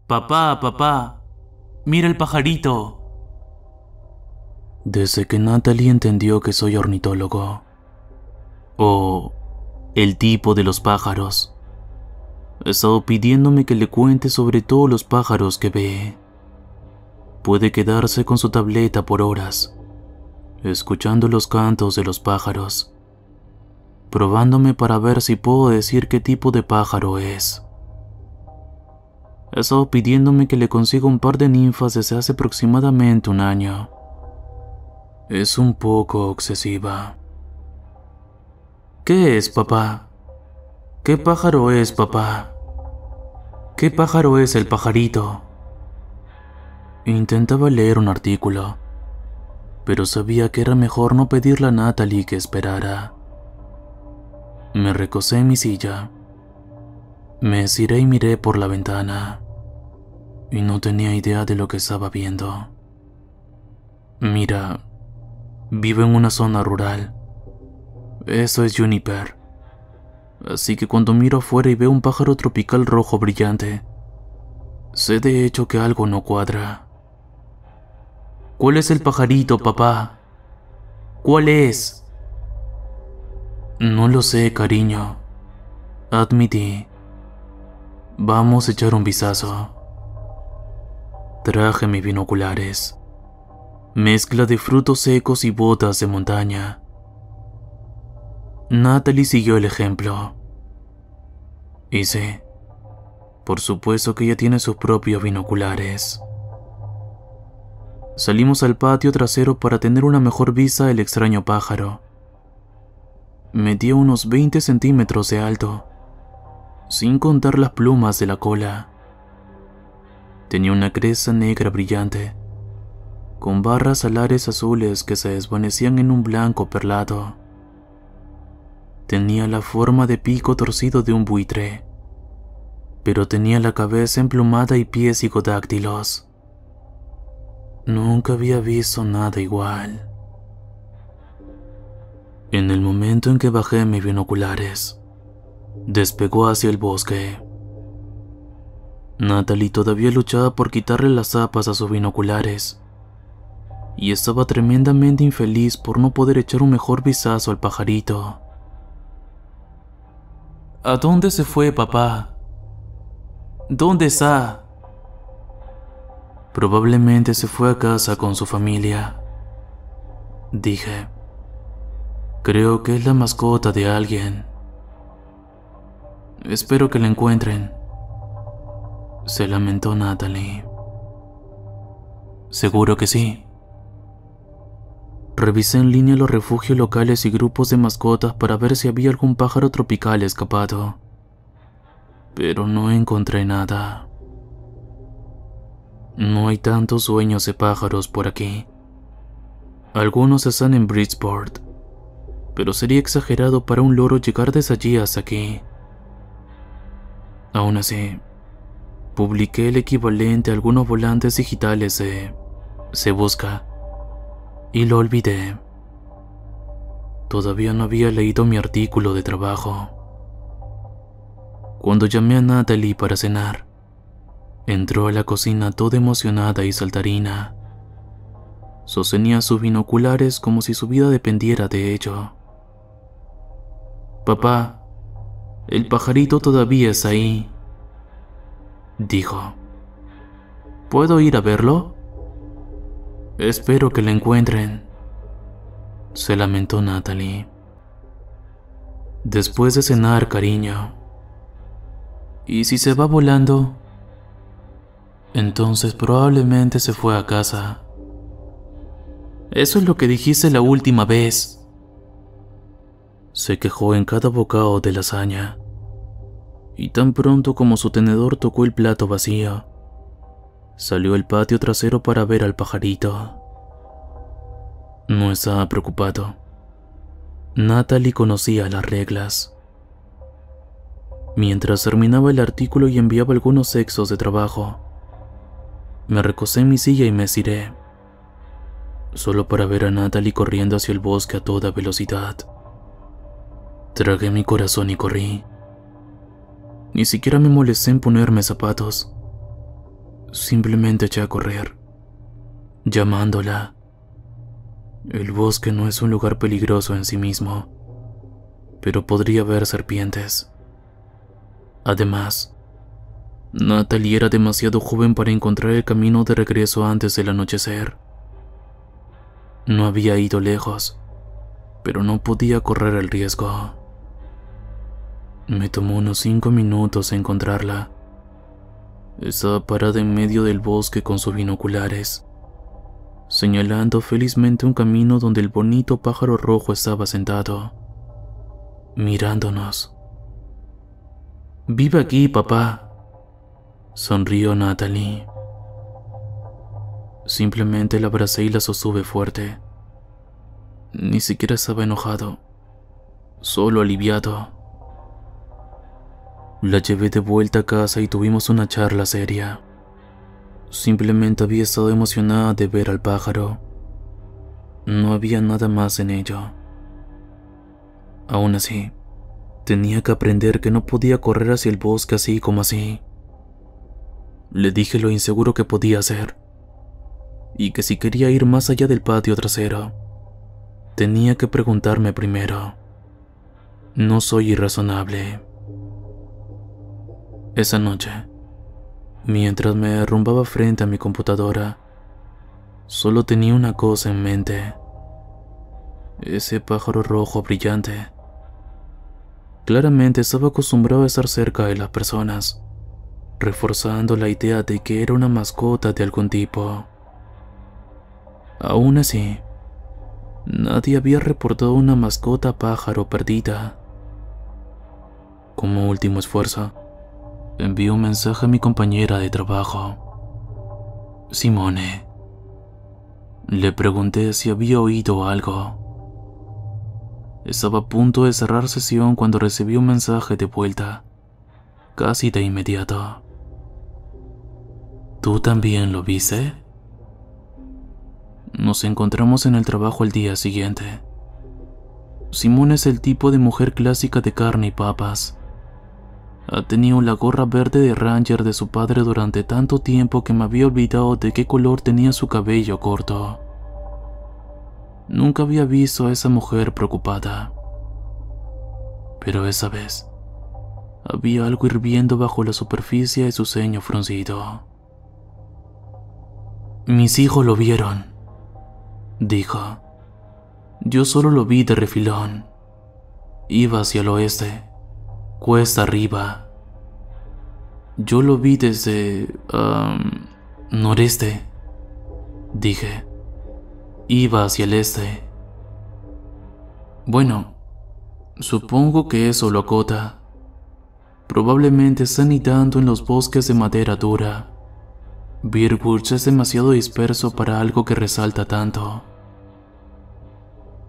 Papá, papá, mira el pajarito. Desde que Natalie entendió que soy ornitólogo, o el tipo de los pájaros, ha estado pidiéndome que le cuente sobre todos los pájaros que ve. Puede quedarse con su tableta por horas, escuchando los cantos de los pájaros, probándome para ver si puedo decir qué tipo de pájaro es. Ha estado pidiéndome que le consiga un par de ninfas desde hace aproximadamente un año. Es un poco obsesiva. ¿Qué es, papá? ¿Qué pájaro es, papá? ¿Qué pájaro es el pajarito? Intentaba leer un artículo, pero sabía que era mejor no pedirle a Natalie que esperara. Me recosté en mi silla. Me estiré y miré por la ventana, y no tenía idea de lo que estaba viendo. Mira, vivo en una zona rural. Eso es Juniper. Así que cuando miro afuera y veo un pájaro tropical rojo brillante, sé de hecho que algo no cuadra. ¿Cuál es el pajarito, papá? ¿Cuál es? No lo sé, cariño, admití. Vamos a echar un vistazo. Traje mis binoculares, mezcla de frutos secos y botas de montaña. Natalie siguió el ejemplo. Y sí, por supuesto que ella tiene sus propios binoculares. Salimos al patio trasero para tener una mejor vista del extraño pájaro. Medía unos 20 centímetros de alto, sin contar las plumas de la cola. Tenía una cresta negra brillante, con barras alares azules que se desvanecían en un blanco perlado. Tenía la forma de pico torcido de un buitre, pero tenía la cabeza emplumada y pies zigodáctilos. Nunca había visto nada igual. En el momento en que bajé mis binoculares, despegó hacia el bosque. Natalie todavía luchaba por quitarle las zapas a sus binoculares, y estaba tremendamente infeliz por no poder echar un mejor vistazo al pajarito. ¿A dónde se fue, papá? ¿Dónde está? Probablemente se fue a casa con su familia, dije. Creo que es la mascota de alguien. Espero que la encuentren, se lamentó Natalie. Seguro que sí. Revisé en línea los refugios locales y grupos de mascotas para ver si había algún pájaro tropical escapado, pero no encontré nada. No hay tantos dueños de pájaros por aquí. Algunos están en Bridgeport, pero sería exagerado para un loro llegar desde allí hasta aquí. Aún así, publiqué el equivalente a algunos volantes digitales de Se Busca, y lo olvidé. Todavía no había leído mi artículo de trabajo. Cuando llamé a Natalie para cenar, entró a la cocina toda emocionada y saltarina. Sostenía sus binoculares como si su vida dependiera de ello. Papá, el pajarito todavía está ahí, dijo. ¿Puedo ir a verlo? Espero que lo encuentren, se lamentó Natalie. Después de cenar, cariño. ¿Y si se va volando? Entonces probablemente se fue a casa. Eso es lo que dijiste la última vez, se quejó en cada bocado de lasaña. Y tan pronto como su tenedor tocó el plato vacío, salió al patio trasero para ver al pajarito. No estaba preocupado. Natalie conocía las reglas. Mientras terminaba el artículo y enviaba algunos textos de trabajo, me recosté en mi silla y me estiré, solo para ver a Natalie corriendo hacia el bosque a toda velocidad. Tragué mi corazón y corrí. Ni siquiera me molesté en ponerme zapatos. Simplemente eché a correr, llamándola. El bosque no es un lugar peligroso en sí mismo, pero podría haber serpientes. Además, Natalie era demasiado joven para encontrar el camino de regreso antes del anochecer. No había ido lejos, pero no podía correr el riesgo. Me tomó unos 5 minutos encontrarla. Estaba parada en medio del bosque con sus binoculares, señalando felizmente un camino donde el bonito pájaro rojo estaba sentado, mirándonos. «Vive aquí, papá», sonrió Natalie. Simplemente la abracé y la sostuve fuerte. Ni siquiera estaba enojado, solo aliviado. La llevé de vuelta a casa y tuvimos una charla seria. Simplemente había estado emocionada de ver al pájaro. No había nada más en ello. Aún así, tenía que aprender que no podía correr hacia el bosque así como así. Le dije lo inseguro que podía ser, y que si quería ir más allá del patio trasero, tenía que preguntarme primero. No soy irrazonable. Esa noche, mientras me derrumbaba frente a mi computadora, solo tenía una cosa en mente: ese pájaro rojo brillante. Claramente estaba acostumbrado a estar cerca de las personas, reforzando la idea de que era una mascota de algún tipo. Aún así, nadie había reportado una mascota pájaro perdida. Como último esfuerzo, envié un mensaje a mi compañera de trabajo, Simone. Le pregunté si había oído algo. Estaba a punto de cerrar sesión cuando recibí un mensaje de vuelta, casi de inmediato. ¿Tú también lo viste? Nos encontramos en el trabajo el día siguiente. Simone es el tipo de mujer clásica de carne y papas. Ha tenido la gorra verde de Ranger de su padre durante tanto tiempo que me había olvidado de qué color tenía su cabello corto. Nunca había visto a esa mujer preocupada. Pero esa vez, había algo hirviendo bajo la superficie de su ceño fruncido. «Mis hijos lo vieron», dijo. «Yo solo lo vi de refilón. Iba hacia el oeste, cuesta arriba. Yo lo vi desde... noreste», dije. «Iba hacia el este». Bueno, supongo que eso lo acota. Probablemente está anidando en los bosques de madera dura. Birwoods es demasiado disperso para algo que resalta tanto.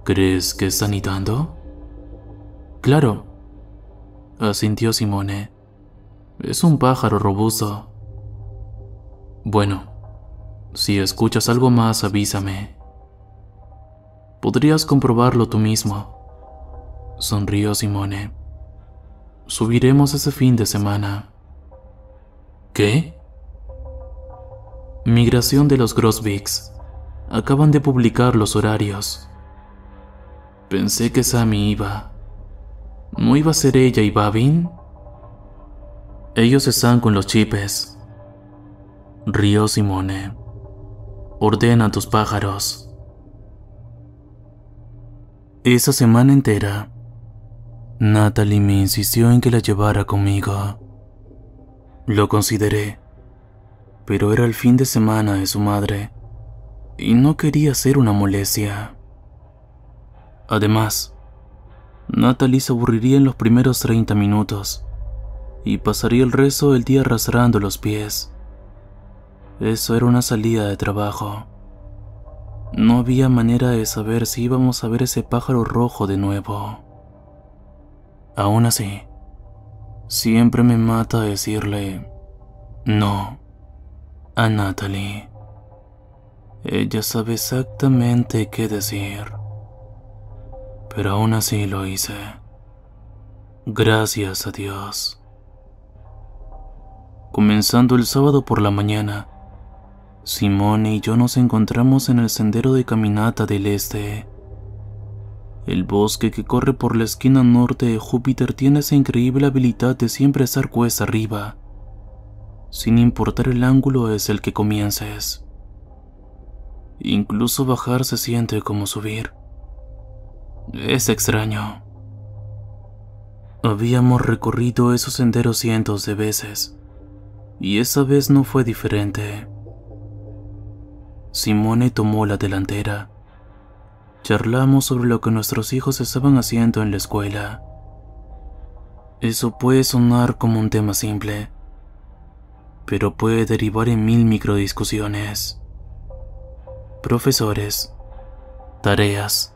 ¿Crees que está anidando? Claro, asintió Simone. Es un pájaro robusto. Bueno, si escuchas algo más, avísame. Podrías comprobarlo tú mismo, sonrió Simone. Subiremos ese fin de semana. ¿Qué? Migración de los Grosviks. Acaban de publicar los horarios. Pensé que Sammy iba. ¿No iba a ser ella y Babin? Ellos están con los chipes, rió Simone. Ordena a tus pájaros. Esa semana entera, Natalie me insistió en que la llevara conmigo. Lo consideré, pero era el fin de semana de su madre y no quería ser una molestia. Además, Natalie se aburriría en los primeros 30 minutos y pasaría el resto del día arrastrando los pies. Eso era una salida de trabajo. No había manera de saber si íbamos a ver ese pájaro rojo de nuevo. Aún así, siempre me mata decirle no a Natalie. Ella sabe exactamente qué decir. Pero aún así lo hice. Gracias a Dios. Comenzando el sábado por la mañana, Simone y yo nos encontramos en el sendero de caminata del este. El bosque que corre por la esquina norte de Júpiter tiene esa increíble habilidad de siempre estar cuesta arriba, sin importar el ángulo desde el que comiences. Incluso bajar se siente como subir. Es extraño. Habíamos recorrido esos senderos cientos de veces, y esa vez no fue diferente. Simone tomó la delantera. Charlamos sobre lo que nuestros hijos estaban haciendo en la escuela. Eso puede sonar como un tema simple, pero puede derivar en 1000 microdiscusiones. Profesores, tareas,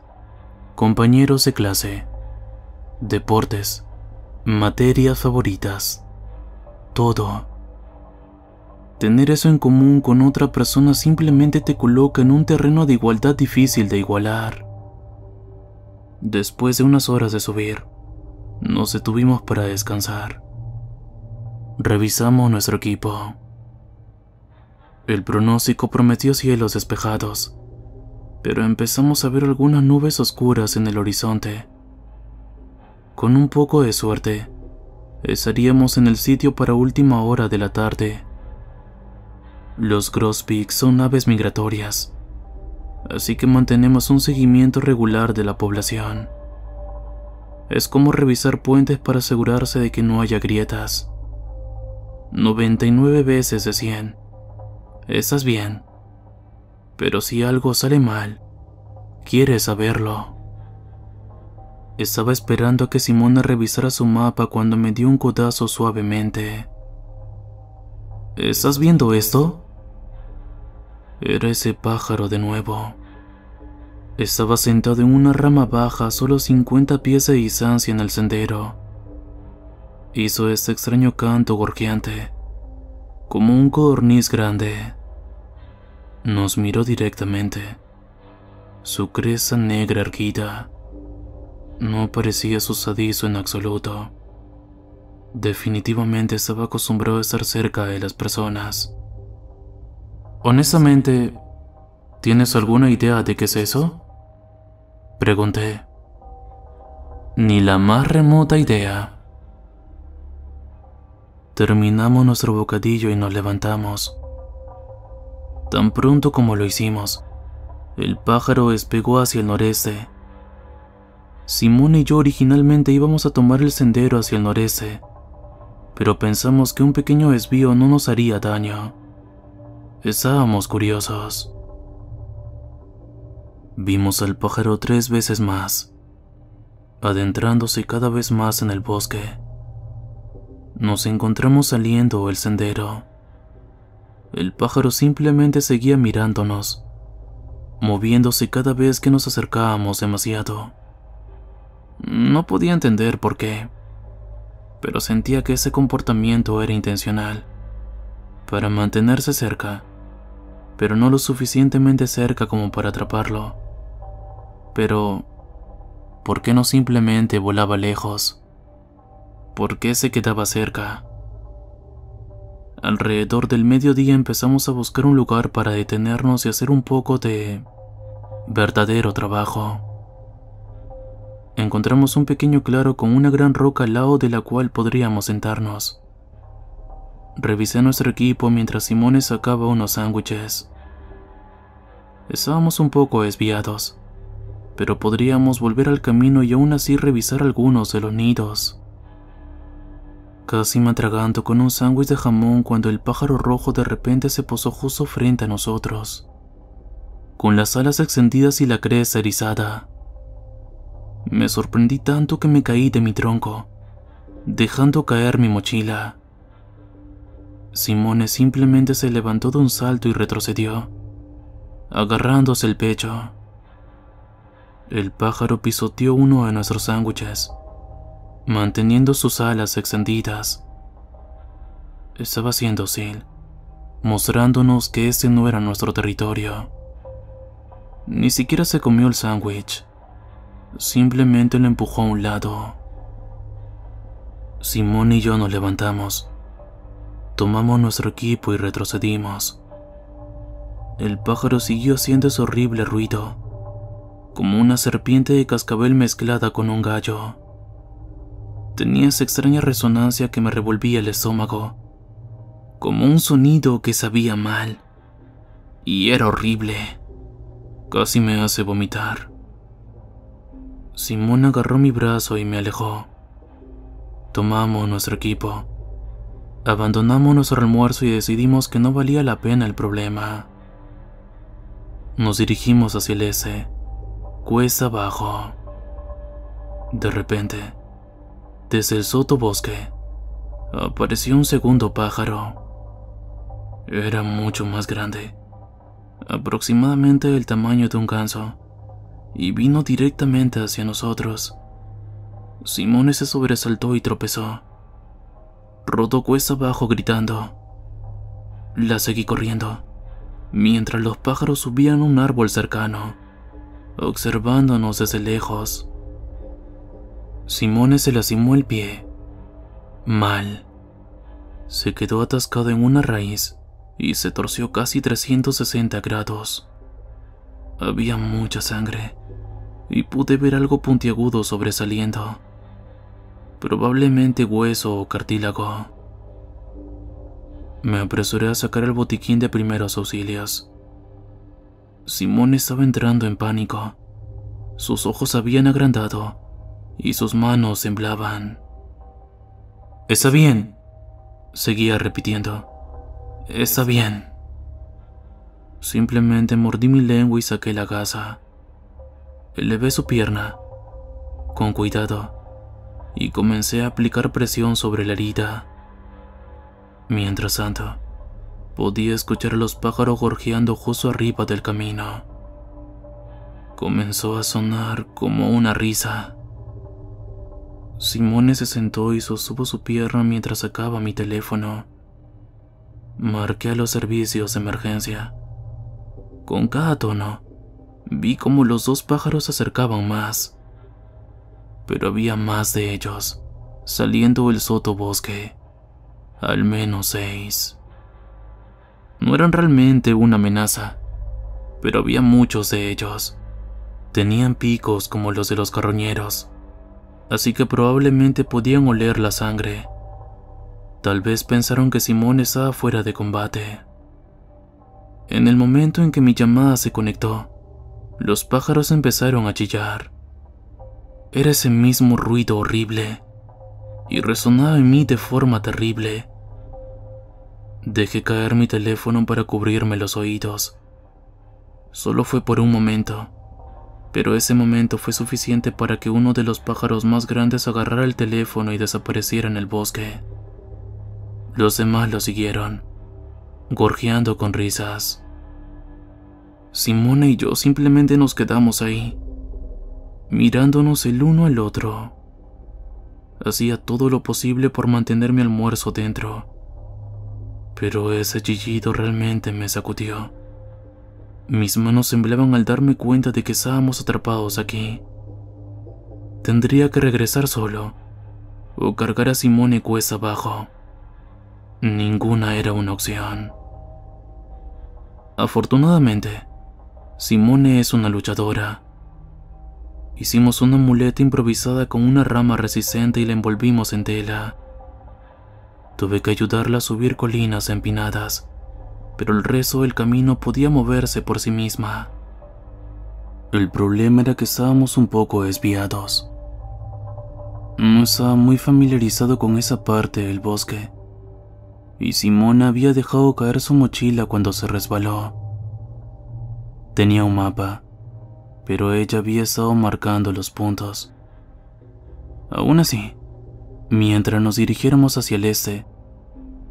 compañeros de clase, deportes, materias favoritas, todo. Tener eso en común con otra persona simplemente te coloca en un terreno de igualdad difícil de igualar. Después de unas horas de subir, nos detuvimos para descansar. Revisamos nuestro equipo. El pronóstico prometió cielos despejados, pero empezamos a ver algunas nubes oscuras en el horizonte. Con un poco de suerte, estaríamos en el sitio para última hora de la tarde. Los grosbeaks son aves migratorias, así que mantenemos un seguimiento regular de la población. Es como revisar puentes para asegurarse de que no haya grietas. 99 veces de 100. Estás bien. Pero si algo sale mal, quieres saberlo. Estaba esperando a que Simone revisara su mapa cuando me dio un codazo suavemente. ¿Estás viendo esto? Era ese pájaro de nuevo. Estaba sentado en una rama baja a solo 50 pies de distancia en el sendero. Hizo este extraño canto gorjeante, como un codorniz grande. Nos miró directamente. Su cresta negra erguida no parecía asustadizo en absoluto. Definitivamente estaba acostumbrado a estar cerca de las personas. Honestamente, ¿tienes alguna idea de qué es eso? Pregunté. Ni la más remota idea. Terminamos nuestro bocadillo y nos levantamos. Tan pronto como lo hicimos, el pájaro despegó hacia el noreste. Simone y yo originalmente íbamos a tomar el sendero hacia el noreste, pero pensamos que un pequeño desvío no nos haría daño. Estábamos curiosos. Vimos al pájaro 3 veces más, adentrándose cada vez más en el bosque. Nos encontramos saliendo el sendero. El pájaro simplemente seguía mirándonos, moviéndose cada vez que nos acercábamos demasiado. No podía entender por qué, pero sentía que ese comportamiento era intencional, para mantenerse cerca, pero no lo suficientemente cerca como para atraparlo. Pero, ¿por qué no simplemente volaba lejos? ¿Por qué se quedaba cerca? Alrededor del mediodía empezamos a buscar un lugar para detenernos y hacer un poco de verdadero trabajo. Encontramos un pequeño claro con una gran roca al lado de la cual podríamos sentarnos. Revisé nuestro equipo mientras Simone sacaba unos sándwiches. Estábamos un poco desviados, pero podríamos volver al camino y aún así revisar algunos de los nidos. Casi me atraganto con un sándwich de jamón cuando el pájaro rojo de repente se posó justo frente a nosotros, con las alas extendidas y la cresta erizada. Me sorprendí tanto que me caí de mi tronco, dejando caer mi mochila. Simone simplemente se levantó de un salto y retrocedió, agarrándose el pecho. El pájaro pisoteó uno de nuestros sándwiches, manteniendo sus alas extendidas. Estaba siendo hostil, mostrándonos que ese no era nuestro territorio. Ni siquiera se comió el sándwich, simplemente lo empujó a un lado. Simone y yo nos levantamos. Tomamos nuestro equipo y retrocedimos. El pájaro siguió haciendo ese horrible ruido, como una serpiente de cascabel mezclada con un gallo. Tenía esa extraña resonancia que me revolvía el estómago, como un sonido que sabía mal, y era horrible. Casi me hace vomitar. Simón agarró mi brazo y me alejó. Tomamos nuestro equipo. Abandonamos nuestro almuerzo y decidimos que no valía la pena el problema. Nos dirigimos hacia el este, cuesta abajo. De repente, desde el sotobosque, apareció un segundo pájaro. Era mucho más grande, aproximadamente del tamaño de un ganso, y vino directamente hacia nosotros. Simón se sobresaltó y tropezó. Rodó cuesta abajo gritando. La seguí corriendo, mientras los pájaros subían a un árbol cercano, observándonos desde lejos. Simón se lastimó el pie. Mal. Se quedó atascado en una raíz y se torció casi 360 grados. Había mucha sangre y pude ver algo puntiagudo sobresaliendo. Probablemente hueso o cartílago. Me apresuré a sacar el botiquín de primeros auxilios. Simón estaba entrando en pánico. Sus ojos se habían agrandado y sus manos temblaban. «Está bien», seguía repitiendo. «Está bien». Simplemente mordí mi lengua y saqué la gasa. Elevé su pierna, con cuidado, y comencé a aplicar presión sobre la herida. Mientras tanto, podía escuchar a los pájaros gorjeando justo arriba del camino. Comenzó a sonar como una risa. Simón se sentó y sostuvo su pierna mientras sacaba mi teléfono. Marqué a los servicios de emergencia. Con cada tono, vi como los dos pájaros se acercaban más. Pero había más de ellos, saliendo del sotobosque. Al menos 6. No eran realmente una amenaza, pero había muchos de ellos. Tenían picos como los de los carroñeros, así que probablemente podían oler la sangre. Tal vez pensaron que Simón estaba fuera de combate. En el momento en que mi llamada se conectó, los pájaros empezaron a chillar. Era ese mismo ruido horrible, y resonaba en mí de forma terrible. Dejé caer mi teléfono para cubrirme los oídos. Solo fue por un momento, pero ese momento fue suficiente para que uno de los pájaros más grandes agarrara el teléfono y desapareciera en el bosque. Los demás lo siguieron, gorjeando con risas. Simona y yo simplemente nos quedamos ahí, mirándonos el uno al otro. Hacía todo lo posible por mantener mi almuerzo dentro, pero ese chillido realmente me sacudió. Mis manos temblaban al darme cuenta de que estábamos atrapados aquí. Tendría que regresar solo, o cargar a Simone cuesta abajo. Ninguna era una opción. Afortunadamente, Simone es una luchadora. Hicimos una muleta improvisada con una rama resistente y la envolvimos en tela. Tuve que ayudarla a subir colinas empinadas, pero el resto del camino podía moverse por sí misma. El problema era que estábamos un poco desviados. No estaba muy familiarizado con esa parte del bosque, y Simona había dejado caer su mochila cuando se resbaló. Tenía un mapa, pero ella había estado marcando los puntos. Aún así, mientras nos dirigiéramos hacia el este,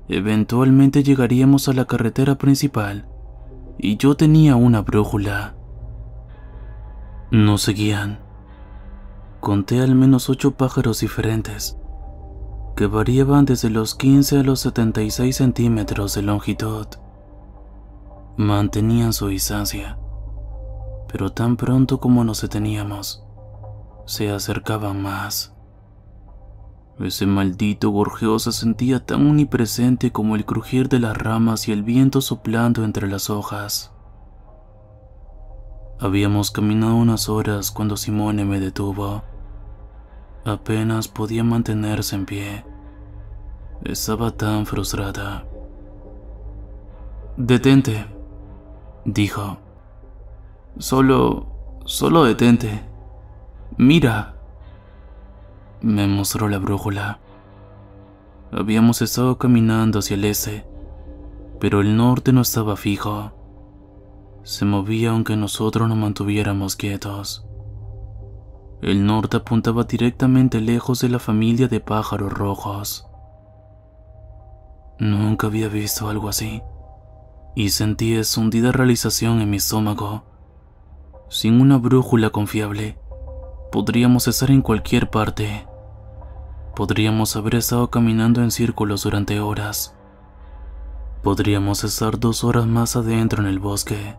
eventualmente llegaríamos a la carretera principal, y yo tenía una brújula. Nos seguían. Conté al menos 8 pájaros diferentes, que variaban desde los 15 a los 76 centímetros de longitud. Mantenían su distancia, pero tan pronto como nos deteníamos, se acercaban más. Ese maldito gorjeo se sentía tan omnipresente como el crujir de las ramas y el viento soplando entre las hojas. Habíamos caminado unas horas cuando Simone me detuvo. Apenas podía mantenerse en pie. Estaba tan frustrada. «Detente», dijo. Solo detente. Mira». Me mostró la brújula. Habíamos estado caminando hacia el este, pero el norte no estaba fijo. Se movía aunque nosotros nos mantuviéramos quietos. El norte apuntaba directamente lejos de la familia de pájaros rojos. Nunca había visto algo así, y sentí esa hundida realización en mi estómago. Sin una brújula confiable, podríamos estar en cualquier parte. Podríamos haber estado caminando en círculos durante horas. Podríamos estar 2 horas más adentro en el bosque.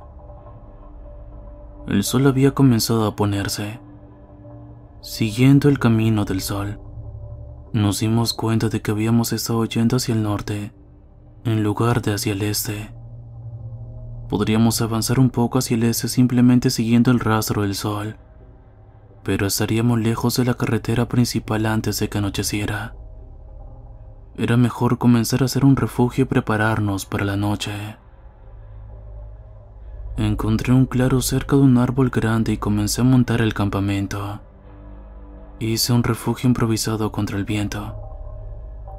El sol había comenzado a ponerse. Siguiendo el camino del sol, nos dimos cuenta de que habíamos estado yendo hacia el norte, en lugar de hacia el este. Podríamos avanzar un poco hacia el este simplemente siguiendo el rastro del sol, pero estaríamos lejos de la carretera principal antes de que anocheciera. Era mejor comenzar a hacer un refugio y prepararnos para la noche. Encontré un claro cerca de un árbol grande y comencé a montar el campamento. Hice un refugio improvisado contra el viento,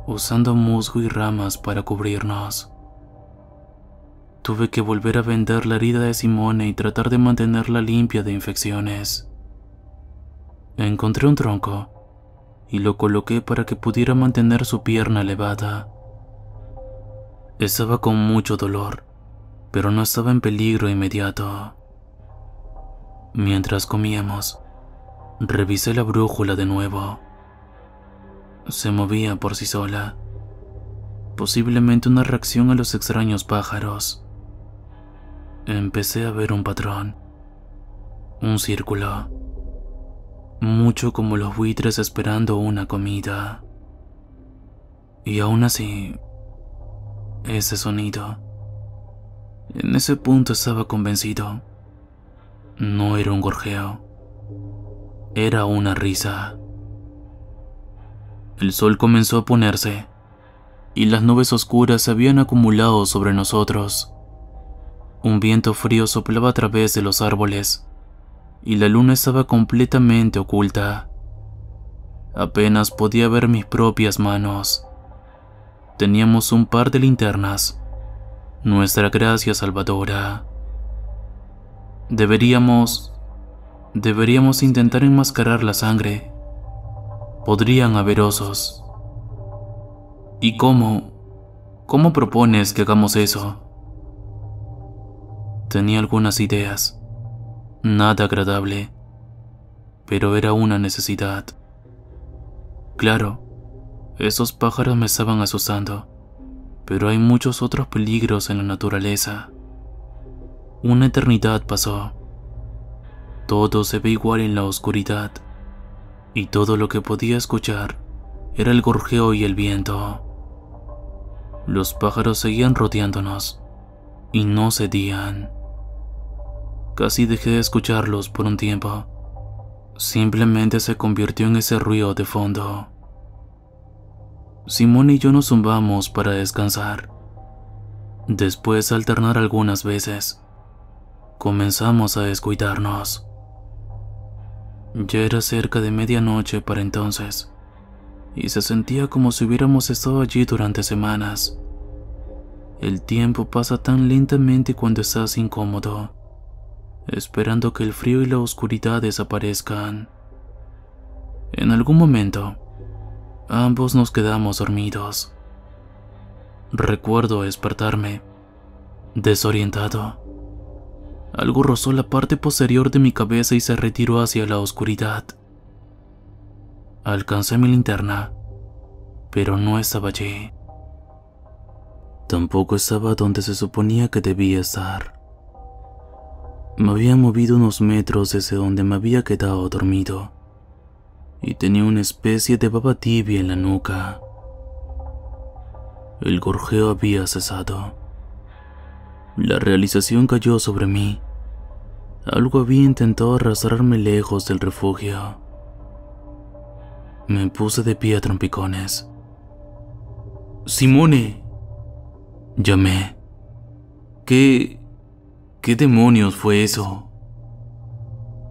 usando musgo y ramas para cubrirnos. Tuve que volver a vendar la herida de Simone y tratar de mantenerla limpia de infecciones. Encontré un tronco y lo coloqué para que pudiera mantener su pierna elevada. Estaba con mucho dolor, pero no estaba en peligro inmediato. Mientras comíamos, revisé la brújula de nuevo. Se movía por sí sola, posiblemente una reacción a los extraños pájaros. Empecé a ver un patrón, un círculo, mucho como los buitres esperando una comida. Y aún así, ese sonido. En ese punto estaba convencido. No era un gorjeo. Era una risa. El sol comenzó a ponerse, y las nubes oscuras se habían acumulado sobre nosotros. Un viento frío soplaba a través de los árboles, y la luna estaba completamente oculta. Apenas podía ver mis propias manos. Teníamos un par de linternas. Nuestra gracia salvadora. Deberíamos intentar enmascarar la sangre. Podrían haber osos. ¿Y cómo propones que hagamos eso? Tenía algunas ideas. Nada agradable, pero era una necesidad. Claro, esos pájaros me estaban asustando, pero hay muchos otros peligros en la naturaleza. Una eternidad pasó. Todo se ve igual en la oscuridad, y todo lo que podía escuchar era el gorjeo y el viento. Los pájaros seguían rodeándonos, y no cedían. Casi dejé de escucharlos por un tiempo. Simplemente se convirtió en ese ruido de fondo. Simone y yo nos zumbamos para descansar. Después de alternar algunas veces, comenzamos a descuidarnos. Ya era cerca de medianoche para entonces, y se sentía como si hubiéramos estado allí durante semanas. El tiempo pasa tan lentamente cuando estás incómodo, esperando que el frío y la oscuridad desaparezcan. En algún momento, ambos nos quedamos dormidos. Recuerdo despertarme, desorientado. Algo rozó la parte posterior de mi cabeza y se retiró hacia la oscuridad. Alcancé mi linterna, pero no estaba allí. Tampoco estaba donde se suponía que debía estar. Me había movido unos metros desde donde me había quedado dormido, y tenía una especie de baba tibia en la nuca. El gorjeo había cesado. La realización cayó sobre mí. Algo había intentado arrastrarme lejos del refugio. Me puse de pie a trompicones. ¡Simone! Llamé. ¿Qué demonios fue eso?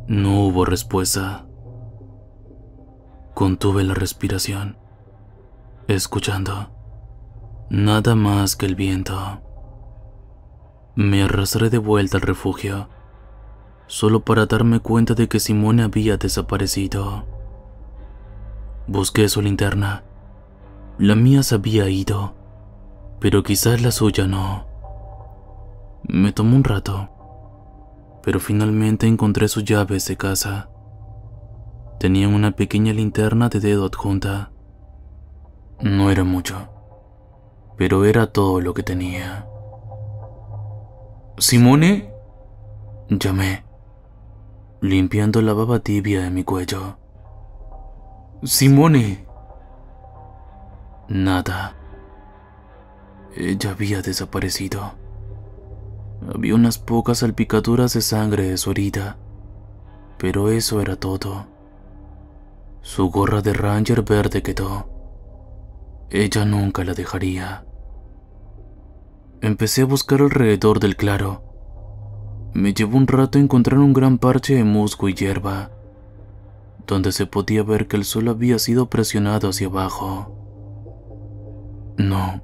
No hubo respuesta. Contuve la respiración, escuchando nada más que el viento. Me arrastré de vuelta al refugio, solo para darme cuenta de que Simone había desaparecido. Busqué su linterna. La mía se había ido, pero quizás la suya no. Me tomó un rato, pero finalmente encontré sus llaves de casa. Tenía una pequeña linterna de dedo adjunta. No era mucho, pero era todo lo que tenía. ¿Simone? Llamé, limpiando la baba tibia de mi cuello. ¡Simone! Nada. Ella había desaparecido. Había unas pocas salpicaduras de sangre de su herida, pero eso era todo. Su gorra de ranger verde quedó. Ella nunca la dejaría. Empecé a buscar alrededor del claro. Me llevó un rato encontrar un gran parche de musgo y hierba, donde se podía ver que el suelo había sido presionado hacia abajo. No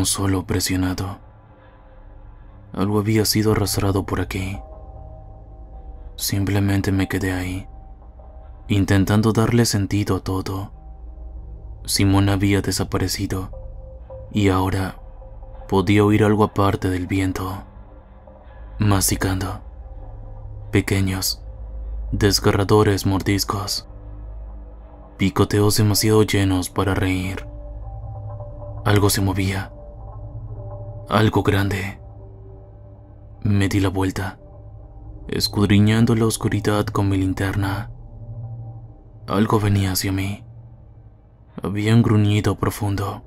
solo presionado. Algo había sido arrastrado por aquí. Simplemente me quedé ahí, intentando darle sentido a todo. Simone había desaparecido, y ahora podía oír algo aparte del viento. Masticando. Pequeños, desgarradores mordiscos. Picoteos demasiado llenos para reír. Algo se movía. Algo grande. Me di la vuelta, escudriñando la oscuridad con mi linterna. Algo venía hacia mí. Había un gruñido profundo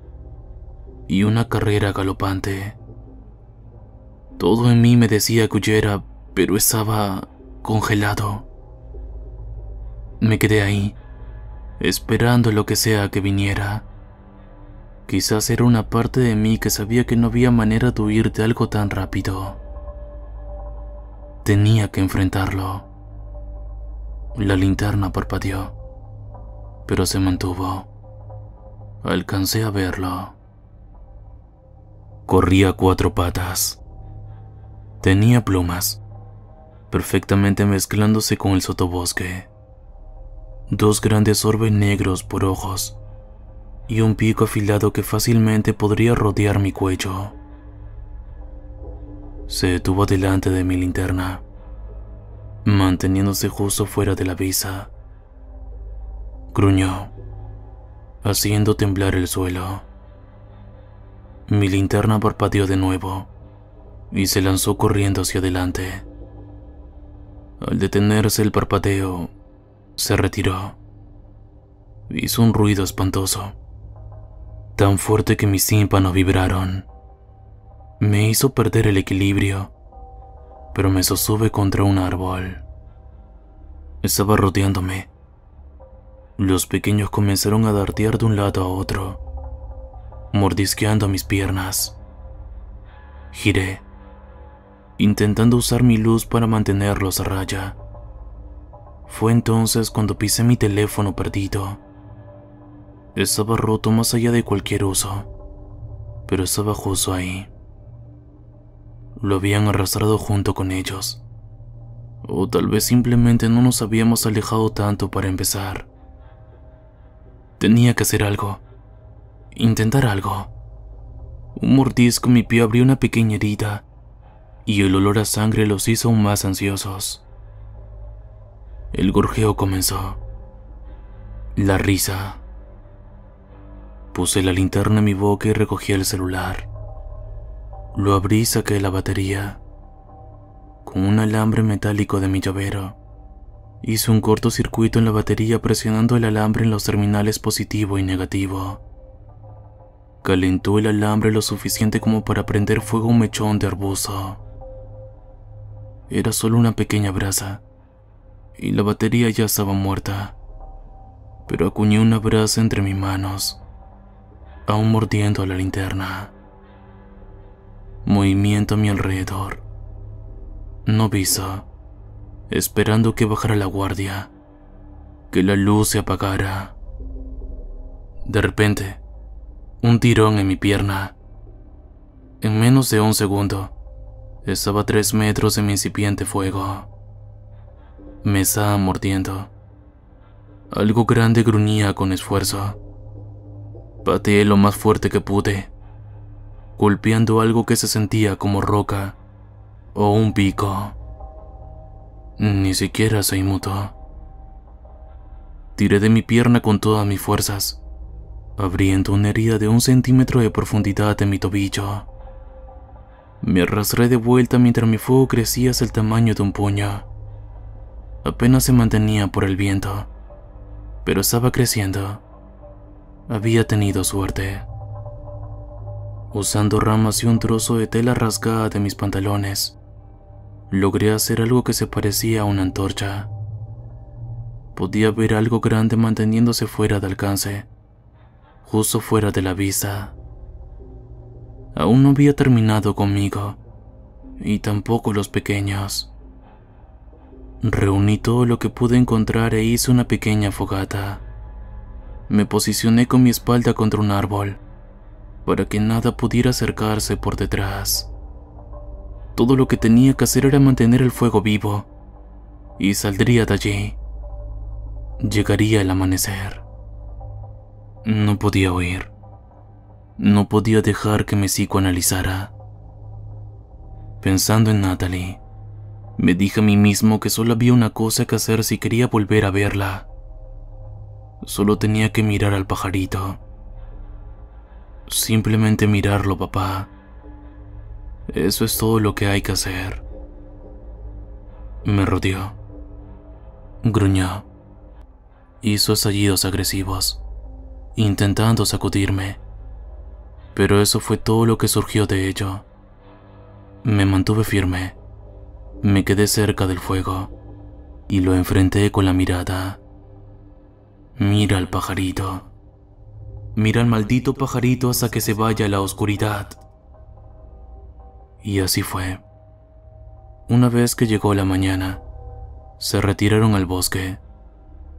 y una carrera galopante. Todo en mí me decía que huyera, pero estaba congelado. Me quedé ahí, esperando lo que sea que viniera. Quizás era una parte de mí que sabía que no había manera de huir de algo tan rápido. Tenía que enfrentarlo. La linterna parpadeó, pero se mantuvo. Alcancé a verlo. Corría a 4 patas. Tenía plumas, perfectamente mezclándose con el sotobosque. 2 grandes orbes negros por ojos y un pico afilado que fácilmente podría rodear mi cuello. Se detuvo delante de mi linterna, manteniéndose justo fuera de la vista. Gruñó, haciendo temblar el suelo. Mi linterna parpadeó de nuevo y se lanzó corriendo hacia adelante. Al detenerse el parpadeo, se retiró. Hizo un ruido espantoso, tan fuerte que mis tímpanos vibraron. Me hizo perder el equilibrio, pero me sostuve contra un árbol. Estaba rodeándome. Los pequeños comenzaron a dartear de un lado a otro, mordisqueando mis piernas. Giré, intentando usar mi luz para mantenerlos a raya. Fue entonces cuando pisé mi teléfono perdido. Estaba roto más allá de cualquier uso, pero estaba justo ahí. Lo habían arrastrado junto con ellos, o tal vez simplemente no nos habíamos alejado tanto para empezar. Tenía que hacer algo, intentar algo. Un mordisco en mi pie abrió una pequeña herida, y el olor a sangre los hizo aún más ansiosos. El gorjeo comenzó. La risa. Puse la linterna en mi boca y recogí el celular. Lo abrí y saqué la batería. Con un alambre metálico de mi llavero, Hice un cortocircuito en la batería presionando el alambre en los terminales positivo y negativo. Calentó el alambre lo suficiente como para prender fuego a un mechón de arbusto. Era solo una pequeña brasa, y la batería ya estaba muerta, pero acuñé una brasa entre mis manos, aún mordiendo la linterna. Movimiento a mi alrededor. No viso, esperando que bajara la guardia, que la luz se apagara. De repente, un tirón en mi pierna. En menos de un segundo, estaba a 3 metros de mi incipiente fuego. Me estaba mordiendo. Algo grande gruñía con esfuerzo. Pateé lo más fuerte que pude, golpeando algo que se sentía como roca o un pico. Ni siquiera se inmutó. Tiré de mi pierna con todas mis fuerzas, abriendo una herida de 1 centímetro de profundidad en mi tobillo. Me arrastré de vuelta mientras mi fuego crecía hasta el tamaño de un puño. Apenas se mantenía por el viento, pero estaba creciendo. Había tenido suerte. Usando ramas y un trozo de tela rasgada de mis pantalones, logré hacer algo que se parecía a una antorcha. Podía ver algo grande manteniéndose fuera de alcance, justo fuera de la vista. Aún no había terminado conmigo, y tampoco los pequeños. Reuní todo lo que pude encontrar e hice una pequeña fogata. Me posicioné con mi espalda contra un árbol, para que nada pudiera acercarse por detrás. Todo lo que tenía que hacer era mantener el fuego vivo, y saldría de allí. Llegaría el amanecer. No podía huir. No podía dejar que me psicoanalizara. Pensando en Natalie, me dije a mí mismo que solo había una cosa que hacer si quería volver a verla. Solo tenía que mirar al pajarito. Simplemente mirarlo, papá. Eso es todo lo que hay que hacer. Me rodeó. Gruñó. Hizo estallidos agresivos, intentando sacudirme. Pero eso fue todo lo que surgió de ello. Me mantuve firme. Me quedé cerca del fuego y lo enfrenté con la mirada. Mira al pajarito. Mira al maldito pajarito hasta que se vaya a la oscuridad. Y así fue. Una vez que llegó la mañana, se retiraron al bosque,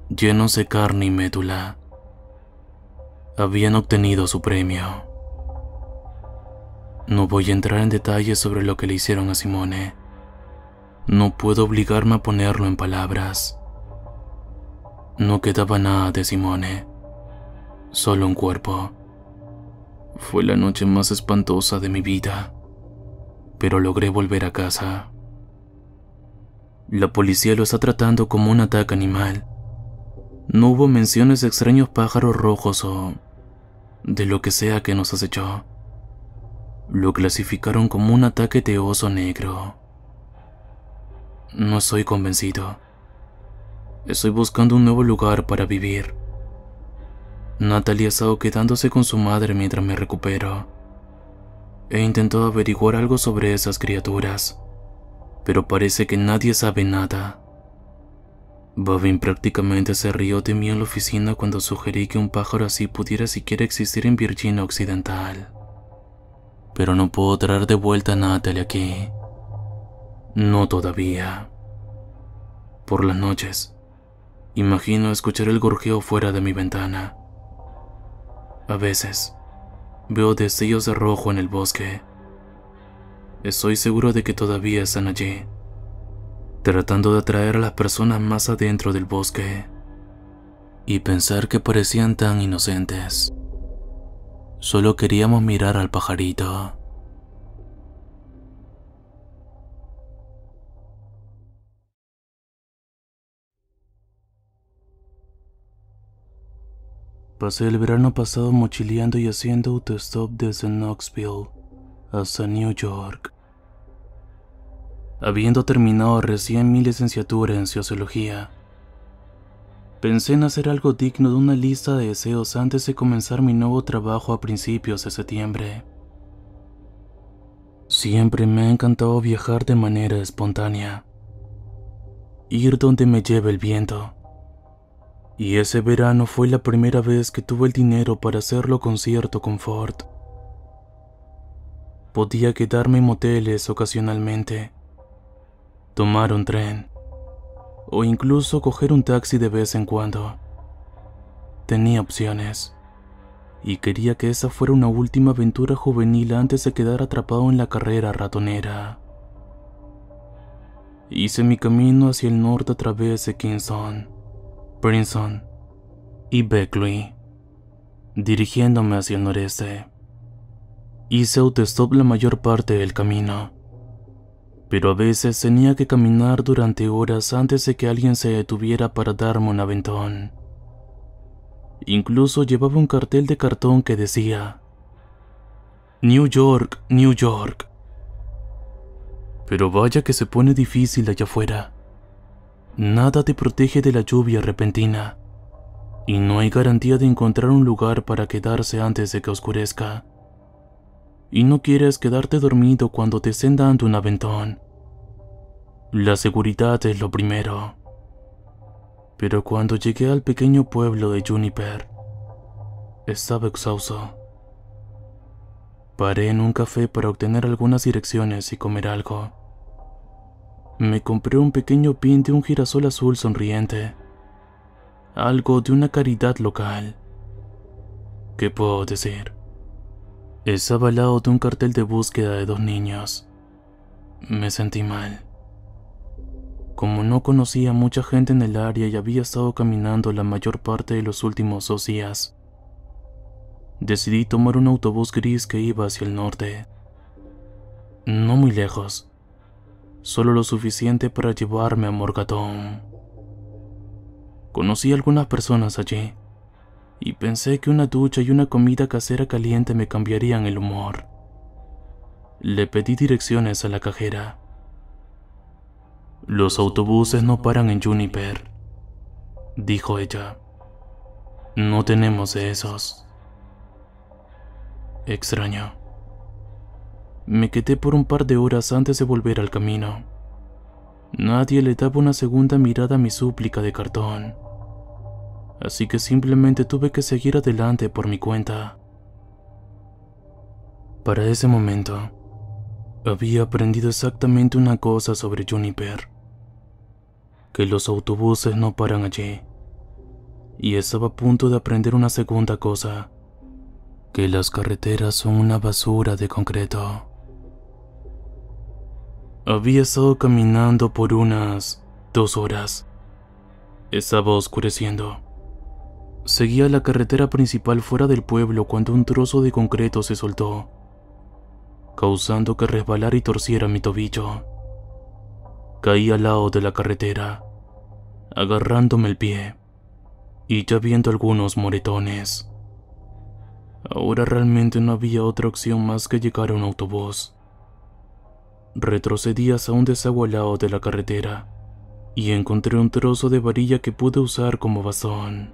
llenos de carne y médula. Habían obtenido su premio. No voy a entrar en detalles sobre lo que le hicieron a Simone. No puedo obligarme a ponerlo en palabras. No quedaba nada de Simone, solo un cuerpo. Fue la noche más espantosa de mi vida, pero logré volver a casa. La policía lo está tratando como un ataque animal. No hubo menciones de extraños pájaros rojos o de lo que sea que nos acechó. Lo clasificaron como un ataque de oso negro. No estoy convencido. Estoy buscando un nuevo lugar para vivir. Natalie ha estado quedándose con su madre mientras me recupero. He intentado averiguar algo sobre esas criaturas, pero parece que nadie sabe nada. Bobin prácticamente se rió de mí en la oficina cuando sugerí que un pájaro así pudiera siquiera existir en Virginia Occidental. Pero no puedo traer de vuelta a Natalie aquí. No todavía. Por las noches, imagino escuchar el gorjeo fuera de mi ventana. A veces, veo destellos de rojo en el bosque. Estoy seguro de que todavía están allí, tratando de atraer a las personas más adentro del bosque. Y pensar que parecían tan inocentes. Solo queríamos mirar al pajarito. Pasé el verano pasado mochileando y haciendo autostop desde Knoxville hasta New York. Habiendo terminado recién mi licenciatura en sociología, Pensé en hacer algo digno de una lista de deseos antes de comenzar mi nuevo trabajo a principios de septiembre. Siempre me ha encantado viajar de manera espontánea, ir donde me lleve el viento. Y ese verano fue la primera vez que tuve el dinero para hacerlo con cierto confort. Podía quedarme en moteles ocasionalmente, tomar un tren, o incluso coger un taxi de vez en cuando. Tenía opciones, y quería que esa fuera una última aventura juvenil antes de quedar atrapado en la carrera ratonera. Hice mi camino hacia el norte a través de Kingston, Princeton y Beckley, dirigiéndome hacia el noreste. Hice autostop la mayor parte del camino, pero a veces tenía que caminar durante horas antes de que alguien se detuviera para darme un aventón. Incluso llevaba un cartel de cartón que decía New York, New York. Pero vaya que se pone difícil allá afuera. Nada te protege de la lluvia repentina, y no hay garantía de encontrar un lugar para quedarse antes de que oscurezca. Y no quieres quedarte dormido cuando te estén dando un aventón. La seguridad es lo primero. Pero cuando llegué al pequeño pueblo de Juniper, estaba exhausto. Paré en un café para obtener algunas direcciones y comer algo. Me compré un pequeño pin de un girasol azul sonriente, algo de una caridad local. ¿Qué puedo decir? Estaba al lado de un cartel de búsqueda de 2 niños. Me sentí mal. Como no conocía a mucha gente en el área y había estado caminando la mayor parte de los últimos 2 días, decidí tomar un autobús gris que iba hacia el norte. No muy lejos, solo lo suficiente para llevarme a Morgantown. Conocí a algunas personas allí, y pensé que una ducha y una comida casera caliente me cambiarían el humor. Le pedí direcciones a la cajera. Los autobuses no paran en Juniper, dijo ella. No tenemos de esos. Extraño. Me quedé por un par de horas antes de volver al camino. Nadie le daba una segunda mirada a mi súplica de cartón, así que simplemente tuve que seguir adelante por mi cuenta. Para ese momento, había aprendido exactamente una cosa sobre Juniper: que los autobuses no paran allí. Y estaba a punto de aprender una segunda cosa: que las carreteras son una basura de concreto. Había estado caminando por unas 2 horas. Estaba oscureciendo. Seguía la carretera principal fuera del pueblo cuando un trozo de concreto se soltó, causando que resbalara y torciera mi tobillo. Caí al lado de la carretera, agarrándome el pie, y ya viendo algunos moretones. Ahora realmente no había otra opción más que llegar a un autobús. Retrocedí hacia un desagüe al lado de la carretera, y encontré un trozo de varilla que pude usar como bastón.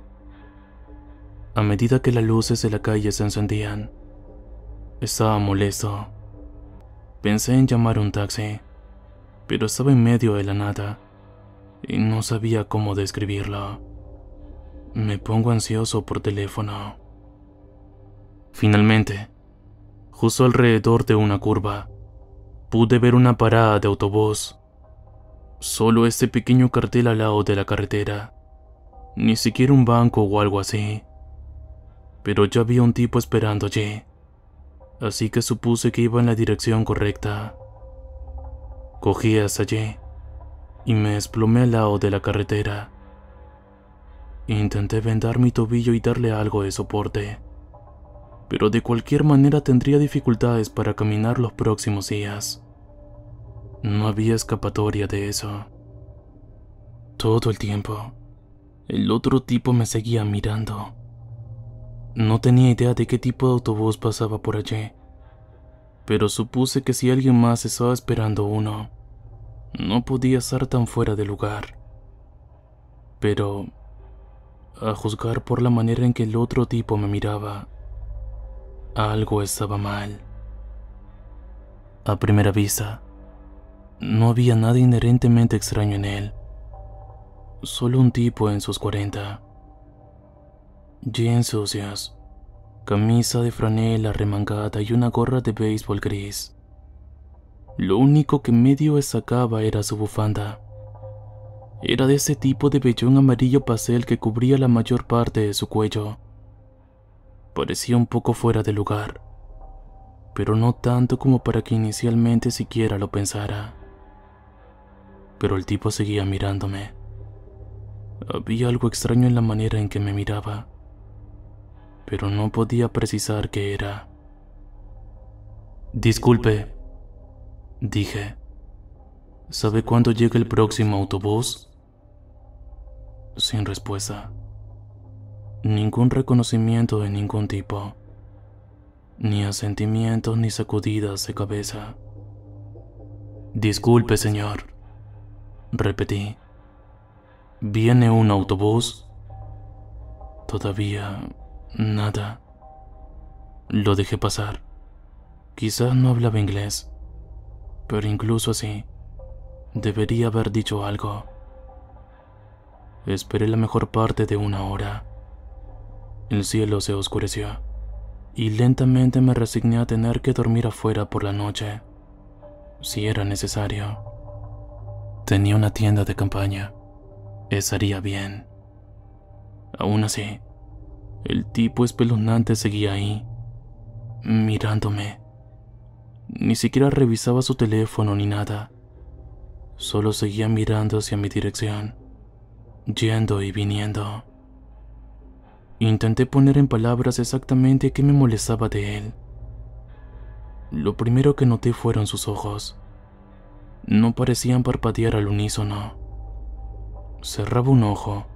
A medida que las luces de la calle se encendían, estaba molesto. Pensé en llamar un taxi, pero estaba en medio de la nada, y no sabía cómo describirlo. Me pongo ansioso por teléfono. Finalmente, justo alrededor de una curva, pude ver una parada de autobús. Solo este pequeño cartel al lado de la carretera. Ni siquiera un banco o algo así. Pero ya había un tipo esperando allí, así que supuse que iba en la dirección correcta. Cogí hasta allí y me desplomé al lado de la carretera. Intenté vendar mi tobillo y darle algo de soporte, pero de cualquier manera tendría dificultades para caminar los próximos días. No había escapatoria de eso. Todo el tiempo, el otro tipo me seguía mirando. No tenía idea de qué tipo de autobús pasaba por allí, pero supuse que si alguien más estaba esperando uno, no podía estar tan fuera de lugar. Pero A juzgar por la manera en que el otro tipo me miraba, algo estaba mal. A primera vista, no había nada inherentemente extraño en él. Solo un tipo en sus 40. Jeans sucios, camisa de franela remangada y una gorra de béisbol gris. Lo único que medio destacaba era su bufanda. Era de ese tipo de vellón amarillo pastel que cubría la mayor parte de su cuello. Parecía un poco fuera de lugar, pero no tanto como para que inicialmente siquiera lo pensara. Pero el tipo seguía mirándome. Había algo extraño en la manera en que me miraba, pero no podía precisar qué era. Disculpe, dije. ¿Sabe cuándo llega el próximo autobús? Sin respuesta. Ningún reconocimiento de ningún tipo. Ni asentimientos ni sacudidas de cabeza. Disculpe, señor, repetí. ¿Viene un autobús? Todavía nada. Lo dejé pasar. Quizás no hablaba inglés, pero incluso así, debería haber dicho algo. Esperé la mejor parte de una hora. El cielo se oscureció y lentamente me resigné a tener que dormir afuera por la noche, si era necesario. Tenía una tienda de campaña. Estaría bien. Aún así, el tipo espeluznante seguía ahí, mirándome. Ni siquiera revisaba su teléfono ni nada. Solo seguía mirando hacia mi dirección, yendo y viniendo. Intenté poner en palabras exactamente qué me molestaba de él. Lo primero que noté fueron sus ojos. No parecían parpadear al unísono. Cerraba un ojo,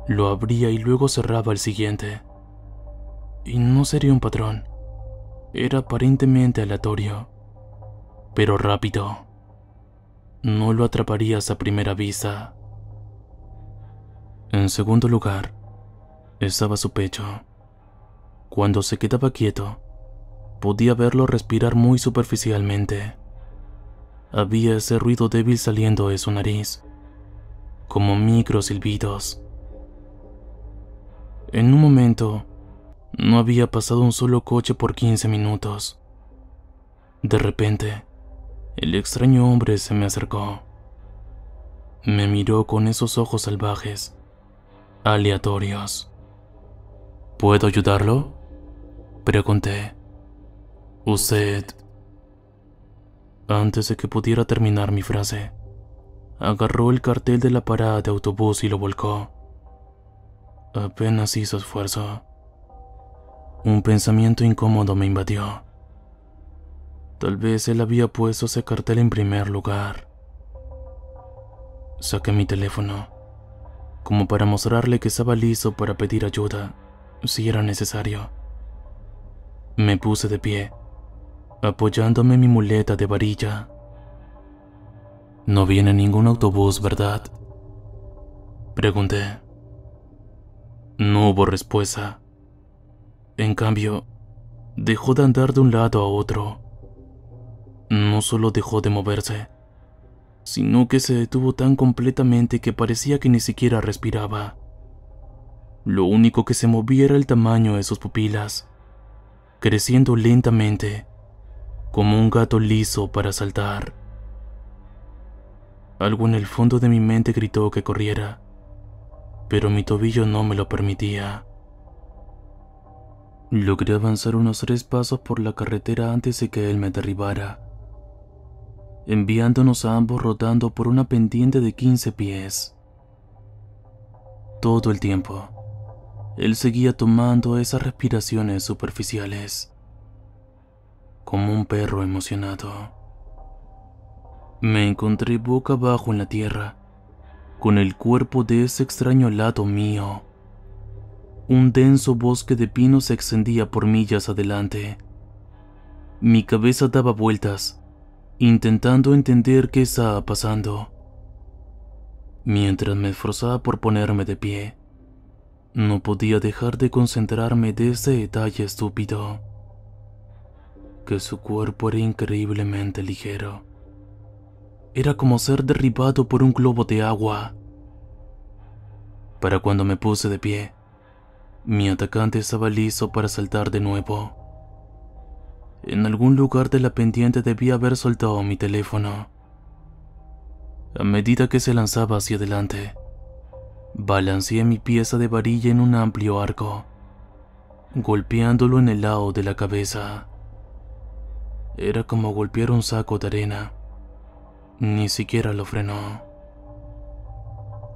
lo abría y luego cerraba el siguiente. Y no sería un patrón. Era aparentemente aleatorio, pero rápido. No lo atraparías a primera vista. En segundo lugar, estaba su pecho. Cuando se quedaba quieto, podía verlo respirar muy superficialmente. Había ese ruido débil saliendo de su nariz, como micro silbidos. En un momento, no había pasado un solo coche por 15 minutos. De repente, el extraño hombre se me acercó. Me miró con esos ojos salvajes, aleatorios. ¿Puedo ayudarlo?, pregunté. Usted... Antes de que pudiera terminar mi frase, agarró el cartel de la parada de autobús y lo volcó. Apenas hizo esfuerzo. Un pensamiento incómodo me invadió. Tal vez él había puesto ese cartel en primer lugar. Saqué mi teléfono, como para mostrarle que estaba listo para pedir ayuda, si era necesario. Me puse de pie, apoyándome en mi muleta de varilla. «No viene ningún autobús, ¿verdad?», pregunté. No hubo respuesta. En cambio, dejó de andar de un lado a otro. No solo dejó de moverse, sino que se detuvo tan completamente que parecía que ni siquiera respiraba. Lo único que se movía era el tamaño de sus pupilas, creciendo lentamente, como un gato liso para saltar. Algo en el fondo de mi mente gritó que corriera, pero mi tobillo no me lo permitía. Logré avanzar unos 3 pasos por la carretera antes de que él me derribara, enviándonos a ambos rodando por una pendiente de 15 pies. Todo el tiempo, él seguía tomando esas respiraciones superficiales, como un perro emocionado. Me encontré boca abajo en la tierra, con el cuerpo de ese extraño al lado mío. Un denso bosque de pinos se extendía por millas adelante. Mi cabeza daba vueltas, intentando entender qué estaba pasando. Mientras me esforzaba por ponerme de pie, No podía dejar de concentrarme de ese detalle estúpido, que su cuerpo era increíblemente ligero. Era como ser derribado por un globo de agua. Para cuando me puse de pie, mi atacante estaba listo para saltar de nuevo. En algún lugar de la pendiente debía haber soltado mi teléfono. A medida que se lanzaba hacia adelante, balanceé mi pieza de varilla en un amplio arco, golpeándolo en el lado de la cabeza. Era como golpear un saco de arena. Ni siquiera lo frenó.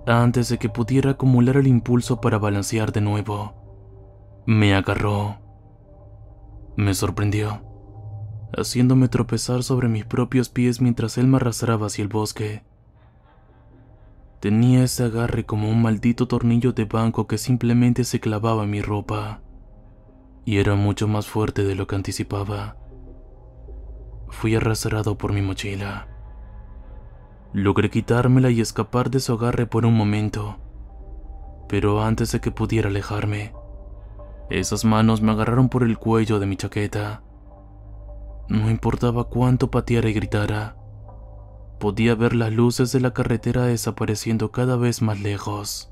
Antes de que pudiera acumular el impulso para balancear de nuevo, me agarró. Me sorprendió, haciéndome tropezar sobre mis propios pies mientras él me arrastraba hacia el bosque. Tenía ese agarre como un maldito tornillo de banco que simplemente se clavaba en mi ropa, y era mucho más fuerte de lo que anticipaba. Fui arrastrado por mi mochila. Logré quitármela y escapar de su agarre por un momento, pero antes de que pudiera alejarme, esas manos me agarraron por el cuello de mi chaqueta. No importaba cuánto pateara y gritara, podía ver las luces de la carretera desapareciendo cada vez más lejos.